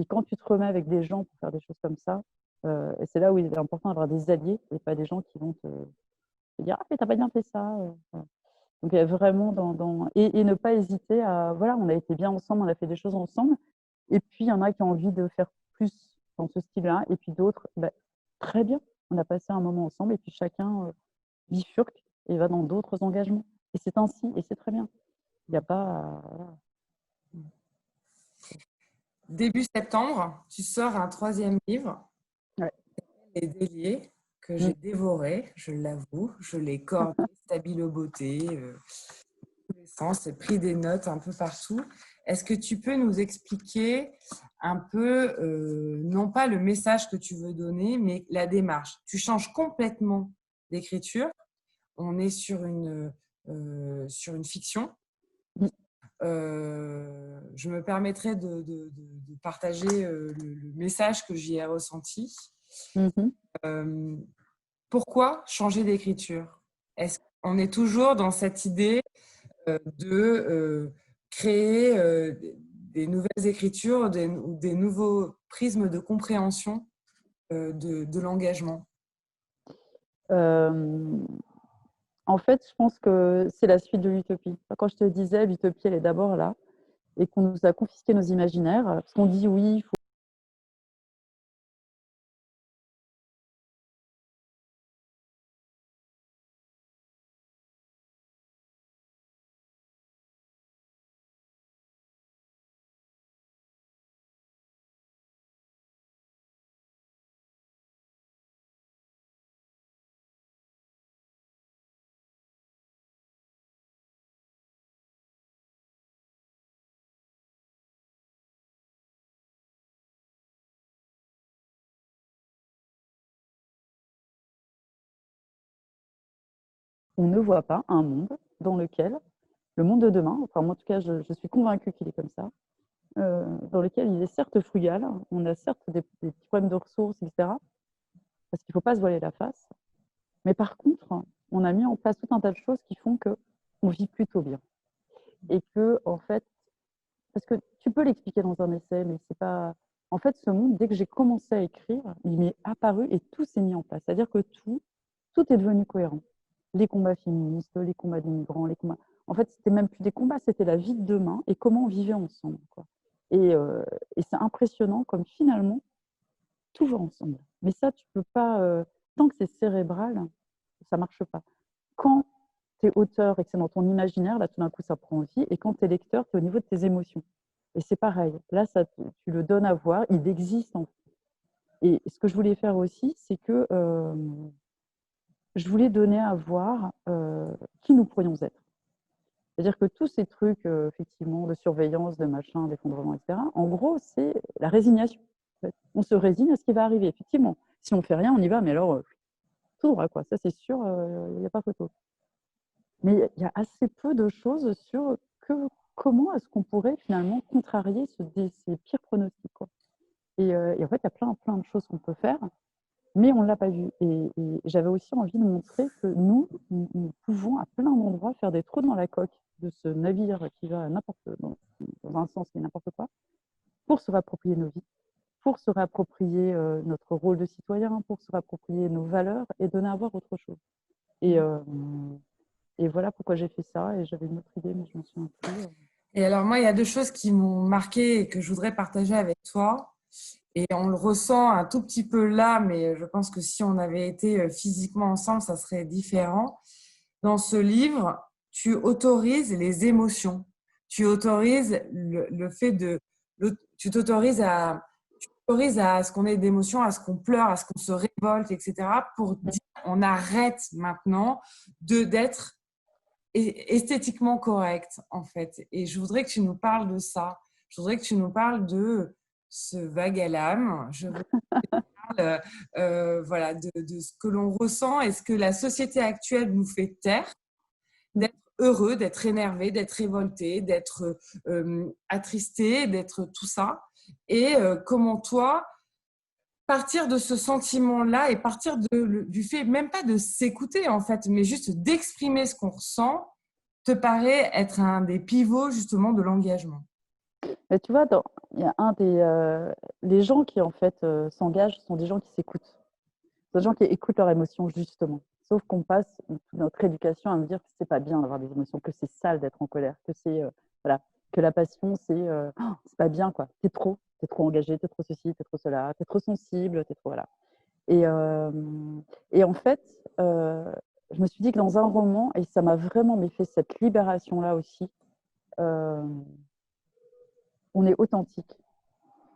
quand tu te remets avec des gens pour faire des choses comme ça, et c'est là où il est important d'avoir des alliés et pas des gens qui vont te dire ah mais t'as pas bien fait ça. Voilà. Donc il y a vraiment et ne pas hésiter à voilà, on a été bien ensemble, on a fait des choses ensemble. Et puis il y en a qui ont envie de faire plus dans ce style-là, et puis d'autres, bah, très bien, on a passé un moment ensemble, et puis chacun bifurque et va dans d'autres engagements. Et c'est ainsi, et c'est très bien. Il n'y a pas. Voilà. Début septembre, tu sors un troisième livre, Ouais. Les Déliés, que j'ai Mm. dévoré, je l'avoue. Je l'ai cordé, stabilo beauté, tous les sens, j'ai pris des notes un peu partout. Est-ce que tu peux nous expliquer un peu, non pas le message que tu veux donner, mais la démarche? Tu changes complètement d'écriture. On est sur une fiction. Je me permettrai de partager le message que j'y ai ressenti. Mm-hmm. Pourquoi changer d'écriture? Est-ce qu'on est toujours dans cette idée de créer des nouvelles écritures ou des nouveaux prismes de compréhension de l'engagement? En fait, je pense que c'est la suite de l'utopie. Quand je te disais, l'utopie, elle est d'abord là, et qu'on nous a confisqué nos imaginaires, parce qu'on dit oui, il faut. On ne voit pas un monde dans lequel, le monde de demain, enfin moi en tout cas je suis convaincue qu'il est comme ça, dans lequel il est certes frugal, on a certes des petits problèmes de ressources, etc., parce qu'il ne faut pas se voiler la face, mais par contre, on a mis en place tout un tas de choses qui font qu'on vit plutôt bien. Et que, en fait, parce que tu peux l'expliquer dans un essai, mais c'est pas. En fait, ce monde, dès que j'ai commencé à écrire, il m'est apparu et tout s'est mis en place. C'est-à-dire que tout est devenu cohérent. Les combats féministes, les combats des migrants, les combats. En fait, c'était même plus des combats, c'était la vie de demain et comment on vivait ensemble, quoi. Et c'est impressionnant comme finalement, tout va ensemble. Mais ça, tu peux pas. Tant que c'est cérébral, ça marche pas. Quand tu es auteur et que c'est dans ton imaginaire, là, tout d'un coup, ça prend vie. Et quand tu es lecteur, tu es au niveau de tes émotions. Et c'est pareil. Là, tu le donnes à voir, il existe en fait. Et ce que je voulais faire aussi, c'est que je voulais donner à voir qui nous pourrions être. C'est-à-dire que tous ces trucs, effectivement, de surveillance, de machin, d'effondrement, etc., en gros, c'est la résignation. En fait. On se résigne à ce qui va arriver, effectivement. Si on ne fait rien, on y va, mais alors, tout droit, quoi. Ça, c'est sûr, il n'y a pas photo. Mais il y a assez peu de choses sur comment est-ce qu'on pourrait finalement contrarier ces pires pronostics, quoi. Et en fait, il y a plein de choses qu'on peut faire, mais on ne l'a pas vu. Et j'avais aussi envie de montrer que nous pouvons à plein d'endroits faire des trous dans la coque de ce navire qui va dans un sens qui est n'importe quoi, pour se réapproprier nos vies, pour se réapproprier notre rôle de citoyen, pour se réapproprier nos valeurs et donner à voir autre chose. Et voilà pourquoi j'ai fait ça. Et j'avais une autre idée, mais je m'en souviens plus. Et alors, moi, il y a deux choses qui m'ont marqué et que je voudrais partager avec toi. Et on le ressent un tout petit peu là, mais je pense que si on avait été physiquement ensemble, ça serait différent. Dans ce livre, tu autorises les émotions. Tu autorises le fait de… Tu t'autorises à… Tu t'autorises à ce qu'on ait d'émotions, à ce qu'on pleure, à ce qu'on se révolte, etc. pour dire on arrête maintenant d'être esthétiquement correct, en fait. Et je voudrais que tu nous parles de ça. Je voudrais que tu nous parles de ce vague à l'âme. Je voudrais que tu parles voilà, de ce que l'on ressent et ce que la société actuelle nous fait taire, d'être heureux, d'être énervé, d'être révolté, d'être attristé, d'être tout ça. Et comment toi, partir de ce sentiment-là et partir du fait, même pas de s'écouter en fait, mais juste d'exprimer ce qu'on ressent, te paraît être un des pivots justement de l'engagement. Mais tu vois, il y a les gens qui en fait s'engagent sont des gens qui s'écoutent. Des gens qui écoutent leurs émotions justement. Sauf qu'on passe toute notre éducation à me dire que c'est pas bien d'avoir des émotions, que c'est sale d'être en colère, que c'est voilà, que la passion c'est pas bien quoi. T'es trop engagé, t'es trop ceci, t'es trop cela, t'es trop sensible, t'es trop voilà. Et, euh, et en fait, je me suis dit que dans un roman, et ça m'a vraiment fait cette libération là aussi, euh, on est authentique.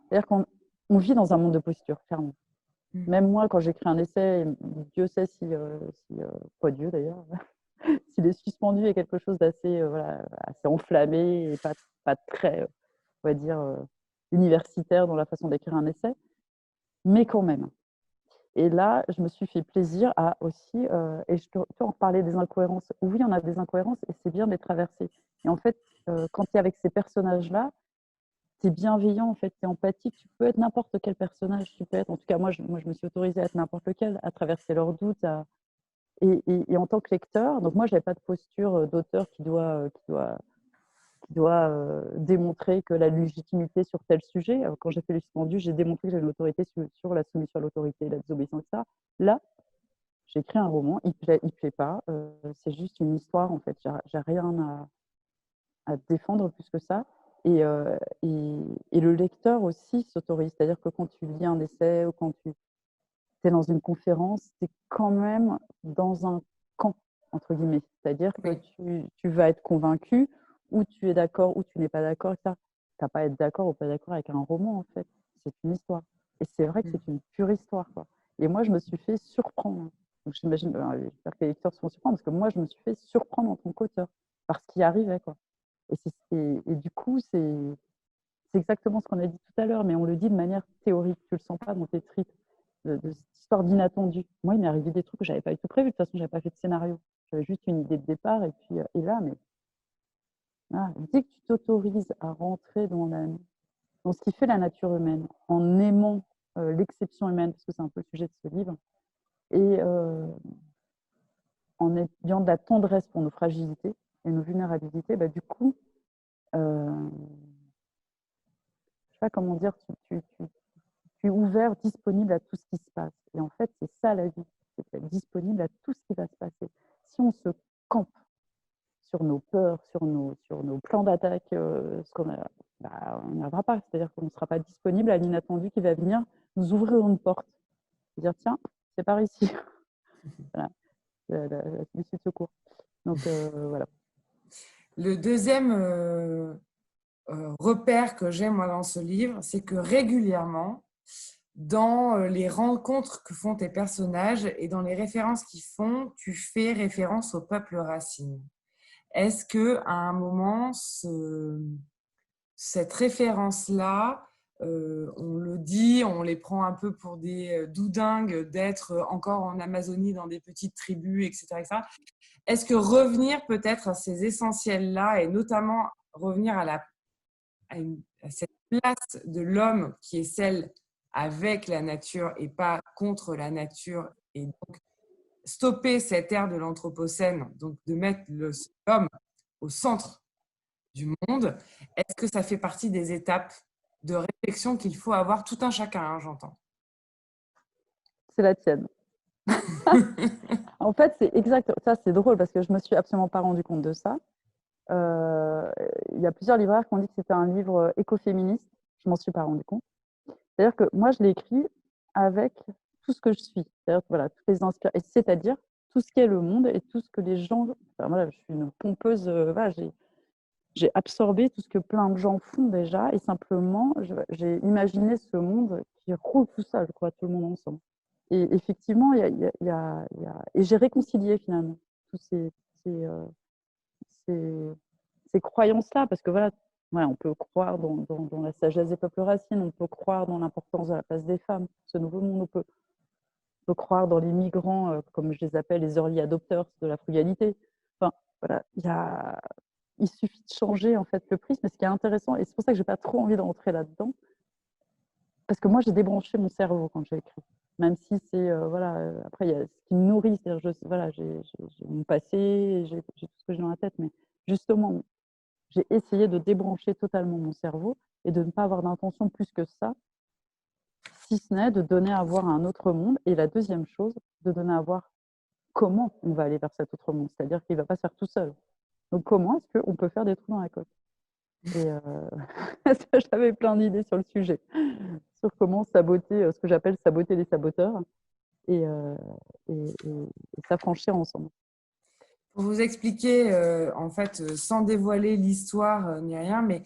C'est-à-dire qu'on vit dans un monde de posture, clairement. Même moi, quand j'écris un essai, Dieu sait pas Dieu d'ailleurs, s'il est suspendu à quelque chose d'assez voilà, assez enflammé et pas très, on va dire, universitaire dans la façon d'écrire un essai, mais quand même. Et là, je me suis fait plaisir à aussi, et je peux en reparler des incohérences. Oui, on a des incohérences et c'est bien de les traverser. Et en fait, quand tu es avec ces personnages-là, tu es bienveillant, en fait, tu es empathique, tu peux être n'importe quel personnage, tu peux être, en tout cas, moi, je me suis autorisée à être n'importe lequel, à traverser leurs doutes. Et en tant que lecteur, donc moi, je n'avais pas de posture d'auteur qui doit démontrer que la légitimité sur tel sujet. Quand j'ai fait le suspendu, j'ai démontré que j'avais l'autorité sur la soumission à l'autorité, la désobéissance, etc. Là, j'ai écrit un roman, il plaît pas, c'est juste une histoire, en fait, j'ai rien à défendre plus que ça. Et le lecteur aussi s'autorise. C'est-à-dire que quand tu lis un essai ou quand tu es dans une conférence, tu es quand même dans un camp, entre guillemets. C'est-à-dire que tu vas être convaincu ou tu es d'accord ou tu n'es pas d'accord. Tu n'as pas à être d'accord ou pas d'accord avec un roman, en fait. C'est une histoire. Et c'est vrai que c'est une pure histoire, quoi. Et moi, je me suis fait surprendre. Donc, j'imagine, j'espère que les lecteurs se font surprendre, parce que moi, je me suis fait surprendre en tant qu'auteur par ce qui arrivait, quoi. Et du coup, c'est exactement ce qu'on a dit tout à l'heure, mais on le dit de manière théorique. Tu ne le sens pas dans tes tripes, de cette histoire d'inattendu. Moi, il m'est arrivé des trucs que je n'avais pas du tout prévu. De toute façon, je n'avais pas fait de scénario. J'avais juste une idée de départ. Et là, mais dès que tu t'autorises à rentrer dans ce qui fait la nature humaine, en aimant l'exception humaine, parce que c'est un peu le sujet de ce livre, et en ayant de la tendresse pour nos fragilités et nos vulnérabilités, bah, du coup, je sais pas comment dire, tu es ouvert, disponible à tout ce qui se passe. Et en fait, c'est ça la vie, c'est être disponible à tout ce qui va se passer. Si on se campe sur nos peurs, sur nos plans d'attaque, on n'y arrivera pas. C'est-à-dire qu'on ne sera pas disponible à l'inattendu qui va venir nous ouvrir une porte. Dire, tiens, c'est par ici. Voilà, l'issue de secours. Donc, voilà. Le deuxième repère que j'ai moi dans ce livre, c'est que régulièrement, dans les rencontres que font tes personnages et dans les références qu'ils font, tu fais référence au peuple racine. est-ce qu'à un moment, cette référence-là, on le dit, on les prend un peu pour des doudingues d'être encore en Amazonie dans des petites tribus, etc., etc. Est-ce que revenir peut-être à ces essentiels-là et notamment revenir à cette place de l'homme qui est celle avec la nature et pas contre la nature, et donc stopper cette ère de l'anthropocène, donc de mettre l'homme au centre du monde, est-ce que ça fait partie des étapes de réflexion qu'il faut avoir tout un chacun, hein, j'entends? C'est la tienne. En fait, c'est exact. Ça, c'est drôle parce que je me suis absolument pas rendu compte de ça. Il y a plusieurs libraires qui ont dit que c'était un livre écoféministe. Je m'en suis pas rendu compte. C'est-à-dire que moi, je l'ai écrit avec tout ce que je suis. C'est-à-dire, voilà, toutes les c'est-à-dire tout ce qu'est le monde et tout ce que les gens. Enfin, voilà, je suis une pompeuse. Voilà, j'ai absorbé tout ce que plein de gens font déjà et simplement, j'ai imaginé ce monde qui roule tout seul, quoi, tout le monde ensemble. Et effectivement, et j'ai réconcilié finalement tous ces, ces, ces croyances-là, parce que voilà, ouais, on peut croire dans la sagesse des peuples racines, on peut croire dans l'importance de la place des femmes, ce nouveau monde, on peut croire dans les migrants, comme je les appelle, les early adopters de la frugalité. Enfin, voilà, il suffit de changer en fait le prisme. Mais ce qui est intéressant, et c'est pour ça que j'ai pas trop envie de rentrer là-dedans, parce que moi j'ai débranché mon cerveau quand j'ai écrit. Même si c'est voilà, après il y a ce qui me nourrit, c'est-à-dire voilà, j'ai mon passé, j'ai tout ce que j'ai dans la tête, mais justement j'ai essayé de débrancher totalement mon cerveau et de ne pas avoir d'intention plus que ça, si ce n'est de donner à voir un autre monde. Et la deuxième chose, de donner à voir comment on va aller vers cet autre monde, c'est-à-dire qu'il ne va pas se faire tout seul. Donc comment est-ce qu'on peut faire des trous dans la côte? Et j'avais plein d'idées sur le sujet, sur comment saboter, ce que j'appelle saboter les saboteurs et, et s'affranchir ensemble. Pour vous expliquer, en fait, sans dévoiler l'histoire ni rien, mais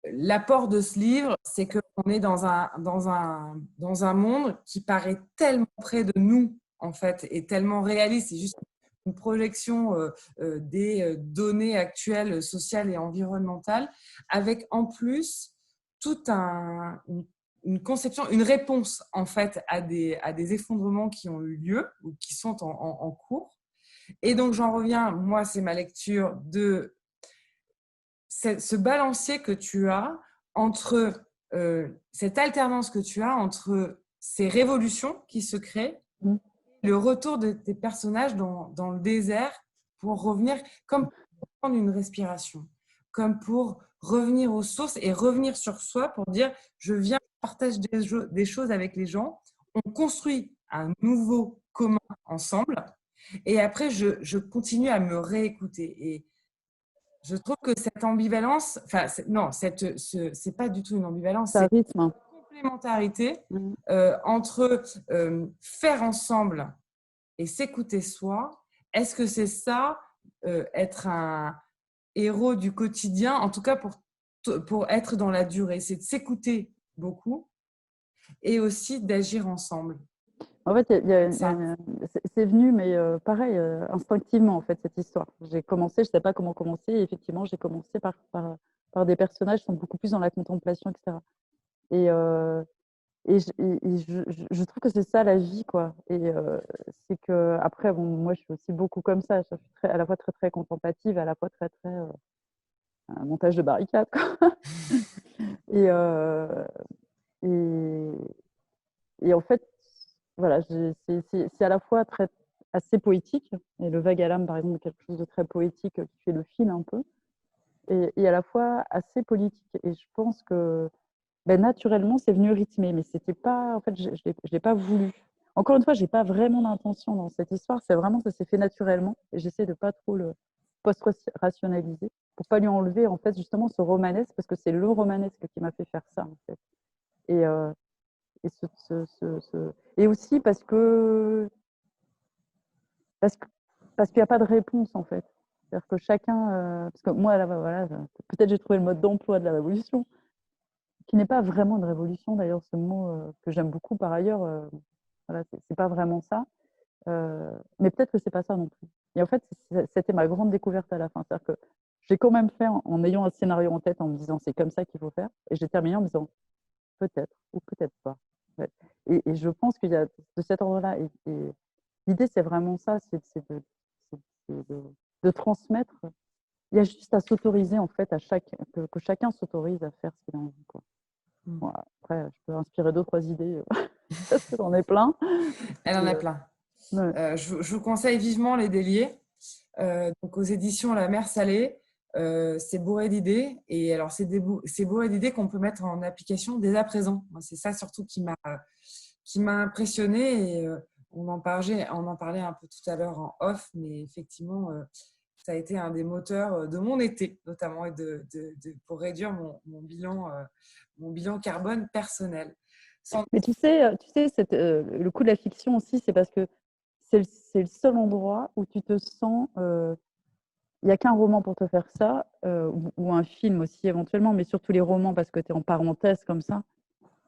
l'apport de ce livre, c'est qu'on est dans un monde qui paraît tellement près de nous, en fait, et tellement réaliste. C'est juste une projection des données actuelles sociales et environnementales, avec en plus toute une conception, une réponse, en fait, à des effondrements qui ont eu lieu ou qui sont en cours. Et donc, j'en reviens, moi, c'est ma lecture de ce balancier que tu as entre cette alternance que tu as entre ces révolutions qui se créent, le retour de tes personnages dans le désert pour revenir, comme pour prendre une respiration, comme pour revenir aux sources et revenir sur soi pour dire je viens, partage des choses avec les gens, on construit un nouveau commun ensemble et après je continue à me réécouter. Et je trouve que cette ambivalence, enfin, non, c'est pas du tout une ambivalence, Ça c'est rythme. une complémentarité entre faire ensemble et s'écouter soi. Est-ce que c'est ça, être un héros du quotidien, en tout cas pour être dans la durée, c'est de s'écouter beaucoup et aussi d'agir ensemble. En fait, Ça, c'est venu, mais pareil, instinctivement, en fait, cette histoire. J'ai commencé, je ne savais pas comment commencer, et effectivement, j'ai commencé par des personnages qui sont beaucoup plus dans la contemplation, etc. Et, je trouve que c'est ça la vie, quoi. Et c'est que, après, bon, moi, je suis aussi beaucoup comme ça. Je suis à la fois très, très contemplative, à la fois très, très montage de barricades, quoi. Et, et, et en fait, voilà, c'est à la fois assez poétique, et le vague à l'âme, par exemple, est quelque chose de très poétique qui fait le fil un peu, et à la fois assez politique. Et je pense que ben, naturellement, c'est venu rythmer, mais c'était pas, en fait, je ne l'ai pas voulu. Encore une fois, je n'ai pas vraiment d'intention dans cette histoire, c'est vraiment, ça s'est fait naturellement, et j'essaie de pas trop le post-rationaliser, pour pas lui enlever, en fait, justement, ce romanesque, parce que c'est le romanesque qui m'a fait faire ça, en fait. Et, et, et aussi parce que parce qu'il n'y a pas de réponse en fait. C'est-à-dire que chacun, parce que moi là, voilà, peut-être j'ai trouvé le mode d'emploi de la révolution, qui n'est pas vraiment une révolution d'ailleurs, ce mot que j'aime beaucoup par ailleurs. Voilà, c'est pas vraiment ça, mais peut-être que c'est pas ça non plus. Et en fait, c'était ma grande découverte à la fin. C'est-à-dire que j'ai quand même fait en ayant un scénario en tête, en me disant c'est comme ça qu'il faut faire. Et j'ai terminé en me disant peut-être ou peut-être pas. Ouais. Et je pense qu'il y a de cet ordre-là. Et l'idée, c'est vraiment ça, c'est de transmettre. Il y a juste à s'autoriser, en fait, que chacun s'autorise à faire ce qu'il a envie. Quoi. Bon, après, je peux inspirer deux, trois idées, parce que j'en ai plein. Elle en a plein. Ouais. Je vous conseille vivement Les Déliés. Donc aux éditions La Mer Salée. C'est bourré d'idées. Et alors, c'est bourré d'idées qu'on peut mettre en application dès à présent. Moi, c'est ça surtout qui m'a impressionnée. Et on en parlait un peu tout à l'heure en off, mais effectivement, ça a été un des moteurs de mon été, notamment, et pour réduire mon bilan carbone personnel. Mais tu sais le coup de la fiction aussi, c'est parce que c'est le seul endroit où tu te sens. Il n'y a qu'un roman pour te faire ça, ou un film aussi éventuellement, mais surtout les romans parce que tu es en parenthèse comme ça.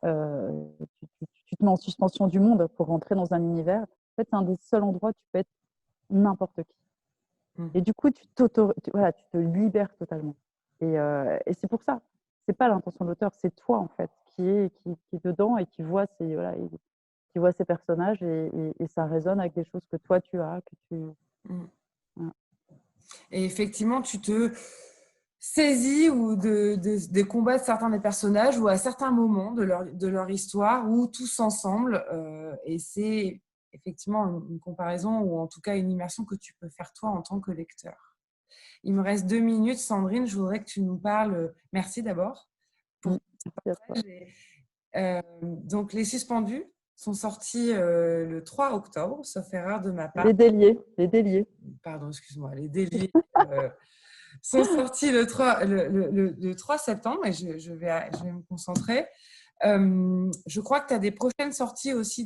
Tu te mets en suspension du monde pour rentrer dans un univers. En fait, c'est un des seuls endroits où tu peux être n'importe qui. Et du coup, tu te libères totalement. Et c'est pour ça. C'est pas l'intention de l'auteur, c'est toi en fait qui est dedans et qui voit ces personnages et ça résonne avec des choses que toi tu as, que tu. Voilà. Et effectivement, tu te saisis ou des combats de certains des personnages ou à certains moments de leur histoire ou tous ensemble. Et c'est effectivement une comparaison ou en tout cas une immersion que tu peux faire toi en tant que lecteur. Il me reste 2 minutes, Sandrine. Je voudrais que tu nous parles. Merci d'abord pour ce partage. Donc, Les Suspendus sont sortis le 3 octobre, sauf erreur de ma part. Les déliés. Pardon, excuse-moi. Les Déliés sont sortis le 3 septembre et je vais me concentrer. Je crois que tu as des prochaines sorties aussi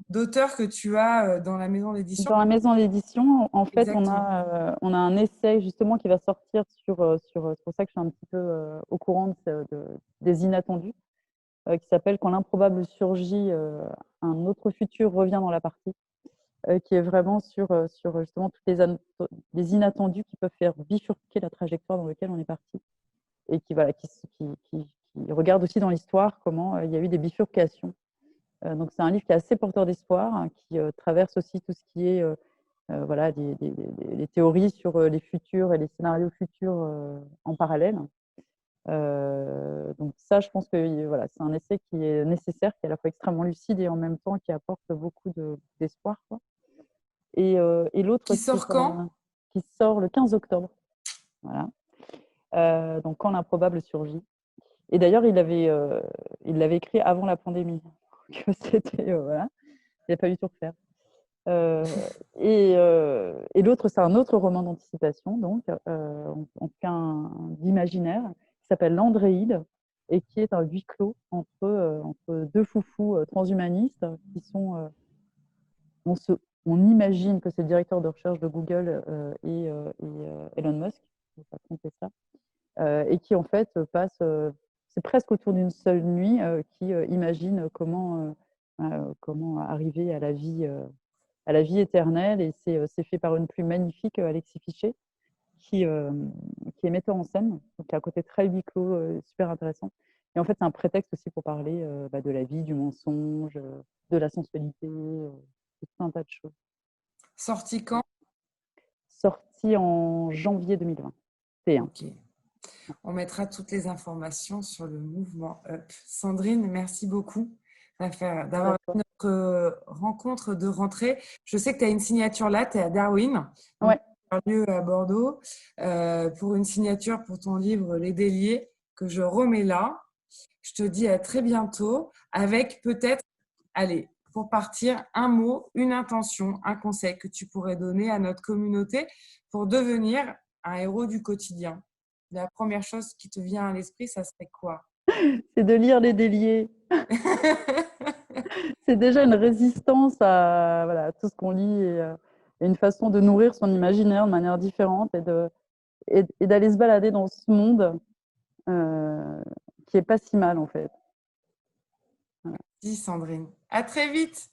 d'auteurs que tu as dans la maison d'édition. Dans la maison d'édition, en fait, on Exactement. a un essai justement qui va sortir sur c'est pour ça que je suis un petit peu au courant des inattendus, qui s'appelle Quand l'improbable surgit, un autre futur revient dans la partie, qui est vraiment sur justement toutes les inattendus qui peuvent faire bifurquer la trajectoire dans laquelle on est parti et qui regarde aussi dans l'histoire comment il y a eu des bifurcations. Donc c'est un livre qui est assez porteur d'espoir, hein, qui traverse aussi tout ce qui est voilà, les théories sur les futurs et les scénarios futurs en parallèle. Donc ça, je pense que voilà, c'est un essai qui est nécessaire, qui est à la fois extrêmement lucide et en même temps qui apporte beaucoup d'espoir. Et l'autre Qui sort quand? qui sort le 15 octobre. Voilà. Donc Quand l'improbable surgit. Et d'ailleurs, il l'avait écrit avant la pandémie. C'était voilà, il n'a pas eu tout refaire. Et l'autre, c'est un autre roman d'anticipation, donc en plein d'imaginaire, qui s'appelle L'Andréide et qui est un huis clos entre deux foufous transhumanistes qui sont. On imagine que c'est le directeur de recherche de Google et Elon Musk, le patron de Tesla, et qui en fait passe, c'est presque autour d'une seule nuit, qui imagine comment arriver à la vie éternelle. Et c'est fait par une plume magnifique, Alexis Fichet, qui est metteur en scène, donc qui a un côté très huis clos, super intéressant. Et en fait, c'est un prétexte aussi pour parler de la vie, du mensonge, de la sensualité, tout un tas de choses. Sorti quand? Sorti en janvier 2021. Ok. On mettra toutes les informations sur le mouvement Up. Sandrine, merci beaucoup d'avoir eu notre rencontre de rentrée. Je sais que tu as une signature là, tu es à Darwin, Ouais. un lieu à Bordeaux, pour une signature pour ton livre Les Déliés, que je remets là. Je te dis à très bientôt avec peut-être, allez, pour partir, un mot, une intention, un conseil que tu pourrais donner à notre communauté pour devenir un héros du quotidien. La première chose qui te vient à l'esprit, ça serait quoi? C'est de lire Les Déliés. C'est déjà une résistance à voilà, tout ce qu'on lit et une façon de nourrir son imaginaire de manière différente et d'aller se balader dans ce monde qui est pas si mal en fait. Merci Sandrine. À très vite.